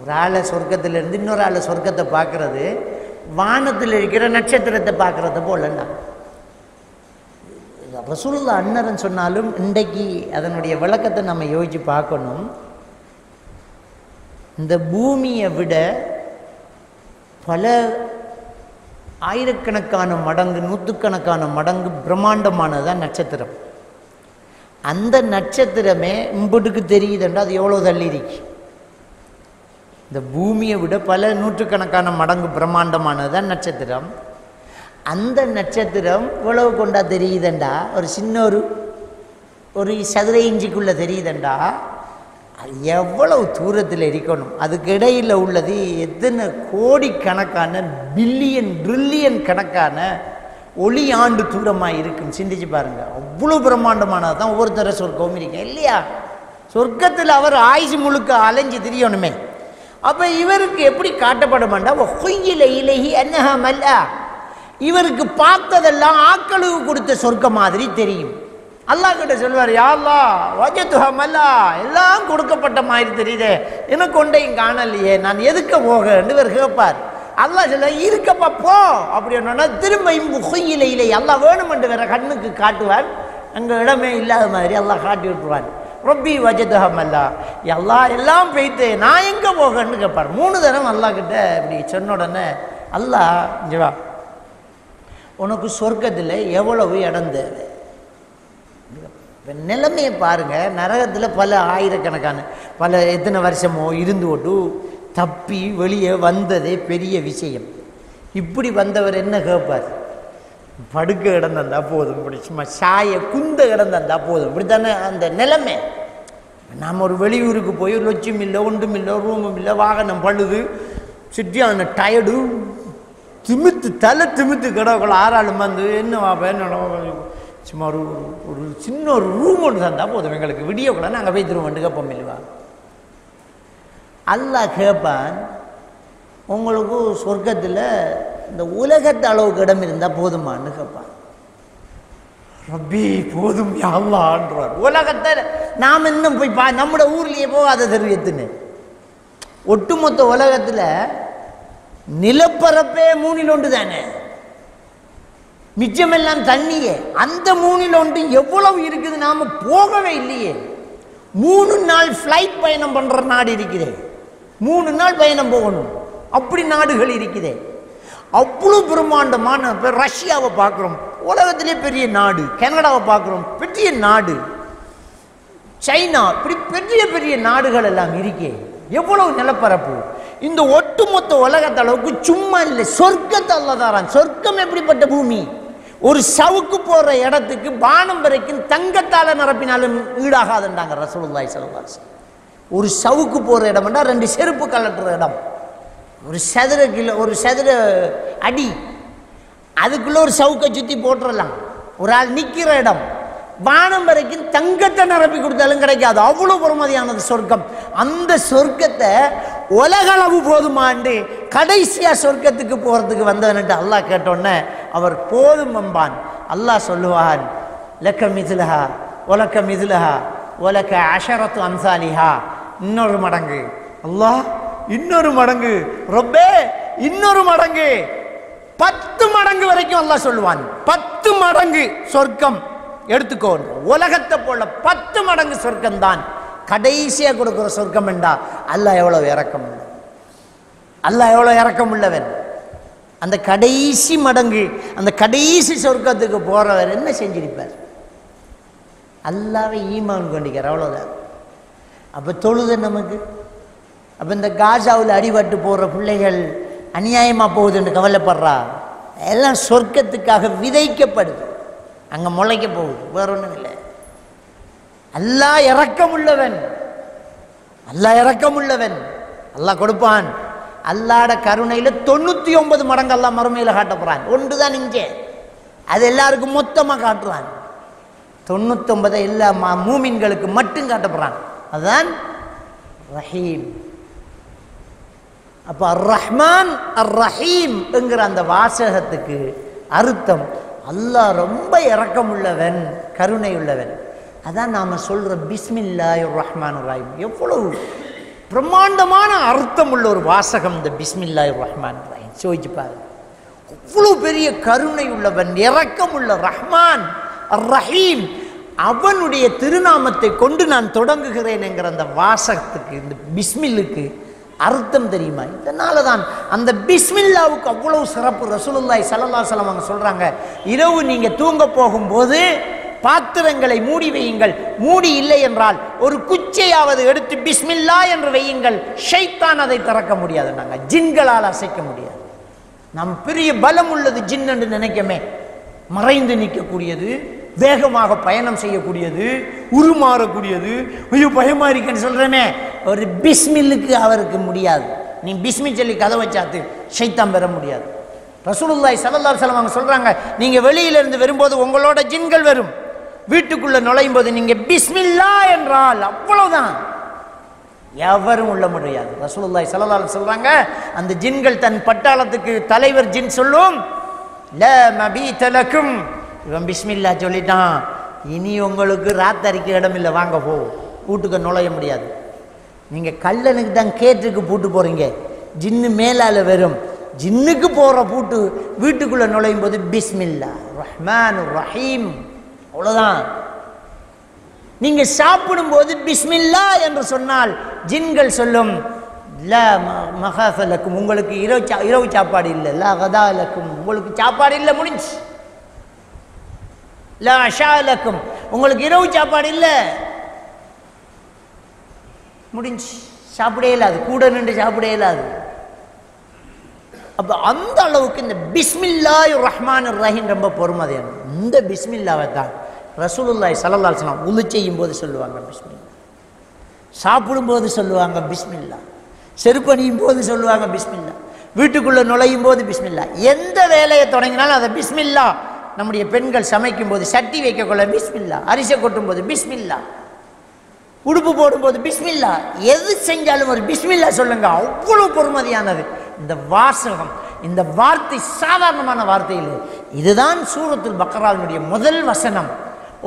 ஒரு ஆளை சொர்க்கத்திலிருந்து இன்னொரு ஆளை சொர்க்கத்தை பார்க்கறது வானத்தில் இருக்கிற நட்சத்திரத்தை பார்க்கறத போலன்னா. ரசூலுல்லாஹ் அன்னரன் சொன்னாலும் இன்றைக்கு அதனுடைய விளக்கத்தை நம்ம யோசிச்சு பார்க்கணும். இந்த பூமியை விட பல ஆயிரக்கணக்கான மடங்கு நூற்றுக்கணக்கான மடங்கு பிரம்மாண்டமானதுதான் நட்சத்திரம். அந்த நட்சத்திரமே இம்புட்டுக்கு தெரியுதுன்றா அது எவ்வளோ தள்ளி இருக்கு. இந்த பூமியை விட பல நூற்றுக்கணக்கான மடங்கு பிரம்மாண்டமானது தான் நட்சத்திரம். அந்த நட்சத்திரம் இவ்வளவு கொண்டா தெரியுதுண்டா, ஒரு சின்ன ஒரு சதுர இஞ்சிக்குள்ளே தெரியுதுண்டா, அது எவ்வளவு தூரத்தில் இருக்கணும், அதுக்கு இடையில் உள்ளது எத்தனை கோடிக்கணக்கான பில்லியன் ட்ரில்லியன் கணக்கான ஒளி ஆண்டு தூரமாக இருக்கும். சிந்திச்சு பாருங்க. அவ்வளோ பிரம்மாண்டமானது தான் ஒவ்வொருத்தர சொர்க்கமும் இருக்கேன் இல்லையா? சொர்க்கத்தில் அவர் ஆயுசு முழுக்க அலைஞ்சு திரியணுமே. அப்போ இவருக்கு எப்படி காட்டப்படுமாண்டா, கொய்யில இலகி அன்னஹா மல்லா, இவருக்கு பார்த்ததெல்லாம் ஆக்களுக்கு கொடுத்த சொர்க்க மாதிரி தெரியும். அல்லாஹ் கிட்ட சொல்வார், யா அல்லாஹ் வஜதுஹா மல்லா, எல்லாம் கொடுக்கப்பட்ட மாதிரி தெரியுதே, எனக்கு கொண்டையும் காணலையே, நான் எதுக்க போகன்னு இவர் கேட்பார். அல்லாஹ் சொல்ல, இருக்கப்பா போ அப்படின்னா திரும்பியும் கொய்யில இலை அல்லாஹ் வேணுமென்று வேற கண்ணுக்கு காட்டுவார். அங்கே இடமே இல்லாத மாதிரி அல்லாஹ் காட்டி விட்டுருவார். ரொப்பி வஜதுஹா மல்லா, அல்லாஹ் எல்லாம் போய்த்து நான் எங்கே போகன்னு கேட்பார். 3 தரம் அல்லாஹ் கிட்ட இப்படி சொன்ன உடனே அல்லாஹ் ஜவா, உனக்கு சொர்க்கத்தில் எவ்வளவு இடம் தேவை? நிலைமையை பாருங்க. நரகத்தில் பல ஆயிரக்கணக்கான பல எத்தனை வருஷமோ இருந்து கொண்டு தப்பி வெளியே வந்ததே பெரிய விஷயம். இப்படி வந்தவர் என்ன கேட்பார்? படுக்க இடம் தந்தா போதும், இப்படி சும்மா சாய குந்த இடம் தந்தா போதும், இப்படி தானே அந்த நிலைமை. நாம் ஒரு வெளியூருக்கு போய் லொச்சும் இல்லை, ஒன்றும் இல்லை, ரூமும் இல்லை, வாகனம் பழுது, சுற்றியான டயர்டு, தலை திமித்து கிடக்குள்ள ஆறாளும் வந்து என்ன என்ன சும்மா ஒரு சின்ன ஒரு ரூம் ஒன்று தந்தால் போதும் எங்களுக்கு, விடியக்குள்ள நாங்கள் போய் திரும்ப கேட்போம் இல்லைவா? அல்லாஹ் கேட்பான், உங்களுக்கு சொர்க்கத்தில் இந்த உலகத்து அளவுக்கு இடம் இருந்தால் போதுமான்னு கேட்பான். ரப்பி போதும் யா அல்லாஹ்ன்றார். உலகத்தை நாம் இன்னும் போய் நம்மட ஊர்லேயே போகாத தெரியத்துன்னு. ஒட்டுமொத்த உலகத்தில் நிலப்பரப்பே 3/1 தானே, மிச்சமெல்லாம் தண்ணியே. அந்த 3/1 எவ்வளவு இருக்குது, நாம போகவே இல்லையே. 3 நாள் ஃப்ளைட் பயணம் பண்ற நாடு இருக்குதே, 3 நாள் பயணம் போகணும், அப்படி நாடுகள் இருக்குதே. அவ்வளவு பிரம்மாண்டமான ரஷ்யாவை பார்க்குறோம், உலகத்திலே பெரிய நாடு. கனடாவை பார்க்குறோம், பெரிய நாடு. சைனா, இப்படி பெரிய பெரிய நாடுகள் எல்லாம் இருக்கே. எவ்வளவு நிலப்பரப்பு! இந்த ஒட்டுமொத்த உலகத்தளவுக்கு சும்மா இல்லை, சொர்க்கத்தை அல்லாஹ் தரான். சொர்க்கம் எப்படிப்பட்ட பூமி! ஒரு சவுக்கு போற இடத்துக்கு வானம் வரைக்கும் தங்கத்தால நிரப்பினாலும் ஈடாகாதுன்றாங்க ரசூலுல்லாஹி ஸல்லல்லாஹு அலைஹி வஸல்லம். ஒரு சவுக்கு போற இடம்னா 2 செருப்பு கலட்டுற இடம், ஒரு சதுர அடி, அதுக்குள்ள ஒரு சவுக்கை சுத்தி போட்டுடலாம். ஒரு ஆள் நிக்கிற இடம், வானம் வரைக்கும் தங்கத்தை நிரப்பி கொடுத்தாலும் கிடைக்காது, அவ்வளவு பொறுமதியானது சொர்க்கம். அந்த சொர்க்கத்தை உலகளவு போதுமாண்டு கடைசியா சொர்க்கத்துக்கு போறதுக்கு வந்தவன்ட்டு அல்லாஹ் கேட்டோன்னே அவர் போதும் அம்பான். அல்லாஹ் சொல்லுவான், லக்க மிதுலஹா ஒலக்க மிதுலஹா ஒலக்க அஷரத்து அம்சாலிஹா, இன்னொரு மடங்கு. அல்லாஹ் இன்னொரு மடங்கு, ரொப்பே இன்னொரு மடங்கு, 10 மடங்கு வரைக்கும் அல்லாஹ் சொல்லுவான். 10 மடங்கு சொர்க்கம் எடுத்துக்கோ. உலகத்தை போல 10 மடங்கு சொர்க்கம் தான் கடைசியா கொடுக்கிற சொர்க்கம் என்றா அல்லாஹ் எவ்வளவு இரக்கம், அல்லாஹ் எவ்வளவு இரக்கம் உள்ளவன். அந்த கடைசி மடங்கு, அந்த கடைசி சொர்க்கத்துக்கு போறவர் என்ன செஞ்சிருப்பார்? அல்லாஹ்வை ஈமான் கொண்டிருக்கார், அவ்வளவுதான். அப்ப தொழுது நமக்கு. அப்ப இந்த காசாவில் அடிபட்டு போற பிள்ளைகள் அநியாயமா போகுதுன்னு கவலைப்படுறா, எல்லாம் சொர்க்கத்துக்காக விதைக்கப்படுது, அங்க முளைக்க போகுது, வேற ஒண்ணும் இல்லை. அல்லாஹ் இரக்கமுள்ளவன், அல்லாஹ் இரக்கமுள்ளவன், அல்லாஹ் கொடுப்பான். அல்லாஹ்ட கருணையில 99 மடங்கு அல்லாஹ் மறுமையில காட்ட போறான். ஒன்றுதான் இங்கே, அது எல்லாருக்கும் மொத்தமா காட்டுறான். 99 எல்லா மூமின்களுக்கு மட்டும் காட்ட போறான். அதுதான் ரஹீம். அப்ப அர் ரஹ்மான் அர் ரஹீம் என்கிற அந்த வாசகத்துக்கு அர்த்தம் அல்லாஹ் ரொம்ப இரக்கமுள்ளவன், கருணை உள்ளவன். அதான் நாம சொல்ற பிஸ்மில்லாஹிர் ரஹ்மானிர் ரஹீம். எவ்வளவு பிரம்மாண்டமான அர்த்தம் உள்ள ஒரு வாசகம் இந்த பிஸ்மில்லாஹிர் ரஹ்மானிர் ரஹீம். சோதிச்சு பாருங்க, அவ்வளவு பெரிய கருணை உள்ளவன், இரக்கம் உள்ள ரஹ்மான் அர் ரஹீம். அவனுடைய திருநாமத்தை கொண்டு நான் தொடங்குகிறேன் என்கிற அந்த வாசகத்துக்கு, இந்த பிஸ்மில்லுக்கு அர்த்தம் தெரியுமா? இதனால தான் அந்த பிஸ்மில்லாவுக்கு அவ்வளவு சிறப்பு. ரசூலுல்லாஹி ஸல்லல்லாஹு அலைஹி வஸல்லம் சொல்றாங்க, இரவு நீங்க தூங்க போகும்போது பாத்திரங்களை மூடி வையுங்கள், மூடி இல்லை என்றால் ஒரு குச்சையாவது எடுத்து பிஸ்மில்லா என்று வையுங்கள், ஷைத்தான் அதை திறக்க முடியாது, நாங்கள் ஜின்களால் அசைக்க முடியாது. நம் பெரிய பலம் உள்ளது ஜின் என்று நினைக்கமே, மறைந்து நிற்கக்கூடியது, வேகமாக பயணம் செய்யக்கூடியது, உருமாறக்கூடியது. ஐயோ பயமா இருக்குன்னு சொல்றேனே, ஒரு பிஸ்மில்லுக்கு அவருக்கு முடியாது. நீ பிஸ்மி சொல்லி கதவை சாத்து, ஷைத்தான் பெற முடியாது. ரசூலுல்லாஹி ஸல்லல்லாஹு அலைஹி வஸல்லம் அவங்க சொல்றாங்க, நீங்க வெளியில இருந்து வரும்போது உங்களோட ஜின்கள் வரும், வீட்டுக்குள்ள நுழையும் போது நீங்க பிஸ்மில்லா என்றால் அவ்வளவுதான், எவரும் உள்ள முடியாது. ரசூலுல்லாஹி ஸல்லல்லாஹு அலைஹி சொல்றாங்க, அந்த ஜின்கள் தன் பட்டாளத்துக்கு தலைவர் ஜின் சொல்லும், லா மபீத லக்கும், இவன் பிஸ்மில்லா சொல்லிட்டான், இனி உங்களுக்கு ராத்தரிக்க இடம் இல்லை, வாங்க போ, வீட்டுக்கு நுழைய முடியாது. நீங்க கல்லனுக்கு தான் கேட்டுக்கு பூட்டு போறீங்க, ஜின்னு மேலால வரும், ஜின்னுக்கு போற பூட்டு வீட்டுக்குள்ள நுழையும் போது பிஸ்மில்லா ரஹ்மானுர் ரஹீம், அவ்வளவுதான். நீங்க சாப்பிடும் போது பிஸ்மில்லா என்று சொன்னால் ஜின்கள் சொல்லும், லா மகாஃபலக்கும், உங்களுக்கு இரவு சாப்பாடு இல்லை, லா கதாலக்கும், உங்களுக்கு சாப்பாடு இல்லை, முடிஞ்சு. லா அஷாலக்கும், உங்களுக்கு இரவு சாப்பாடு இல்லை, முடிஞ்சு. சாப்பிடே இல்லாது, கூட நின்று சாப்பிடே இல்லாது. அப்போ அந்த அளவுக்கு இந்த பிஸ்மில்லாஹிர் ரஹ்மானிர் ரஹீம் ரொம்ப பொறுமதியான இந்த பிஸ்மில்லாவை தான் ரசூலுல்லாஹி ஸல்லல்லாஹு அலைஹி வஸல்லம் உது செய்யும் போது சொல்லுவாங்க பிஸ்மில்லா, சாப்பிடும்போது சொல்லுவாங்க பிஸ்மில்லா, செருப்பணியும் போது சொல்லுவாங்க பிஸ்மில்லா, வீட்டுக்குள்ள நுழையும் போது பிஸ்மில்லா, எந்த வேலையை தொடங்கினாலும் அதை பிஸ்மில்லா. நம்முடைய பெண்கள் சமைக்கும் போது சட்டி வைக்கக்குள்ள பிஸ்மில்லா, அரிசி கொட்டும் போது பிஸ்மில்லா, உடுப்பு போடும்போது பிஸ்மில்லா, எது செஞ்சாலும் ஒரு பிஸ்மில்லா சொல்லுங்க, அவ்வளவு பொறுமதியானது. இந்த வாசகம், இந்த வார்த்தை சாதாரணமான வார்த்தை இல்லை. இதுதான் சூரத்துல் பக்ராவினுடைய முதல் வசனம்.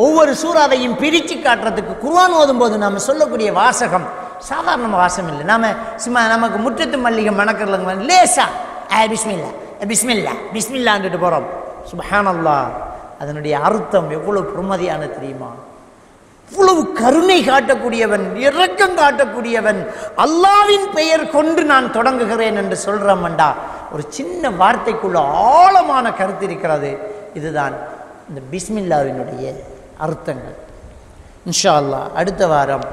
ஒவ்வொரு சூறாவையும் பிரித்து காட்டுறதுக்கு குர்ஆன் ஓதும் போது நாம் சொல்லக்கூடிய வாசகம் சாதாரண வாசகம் இல்லை. நாம சும்மா நமக்கு முற்றத்து மல்லிகை மணக்கிறதுங்க லேசா பிஸ்மில்லா பிஸ்மில்லா பிஸ்மில்லான்ட்டு போகிறோம். சுப்ஹானல்லாஹ், அதனுடைய அர்த்தம் எவ்வளவு பொறுமதியான தெரியுமா? இவ்வளவு கருணை காட்டக்கூடியவன், இரக்கம் காட்டக்கூடியவன், அல்லாஹ்வின் பெயர் கொண்டு நான் தொடங்குகிறேன் என்று சொல்றோம்டா, ஒரு சின்ன வார்த்தைக்குள்ள ஆழமான கருத்து இருக்கிறது. இதுதான் இந்த பிஸ்மில்லாவினுடைய அர்த்தங்கள். இன்ஷா அல்லாஹ் அடுத்த வாரம்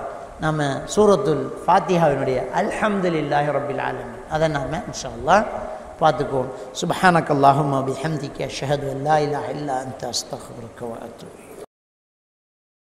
நாம் சூரத்துல் ஃபாத்திஹாவினுடைய அல்ஹம்துலில்லாஹி ரப்பில் ஆலமீன் அதை நாம் இன்ஷா அல்லாஹ் பார்த்துக்குவோம். சுப்ஹானக அல்லாஹும்ம பிஹம்திக அஷ்ஹது அன் லா இலாஹா இல்லா அன்த அஸ்தக்ஃபிருக வ அத்தூபு.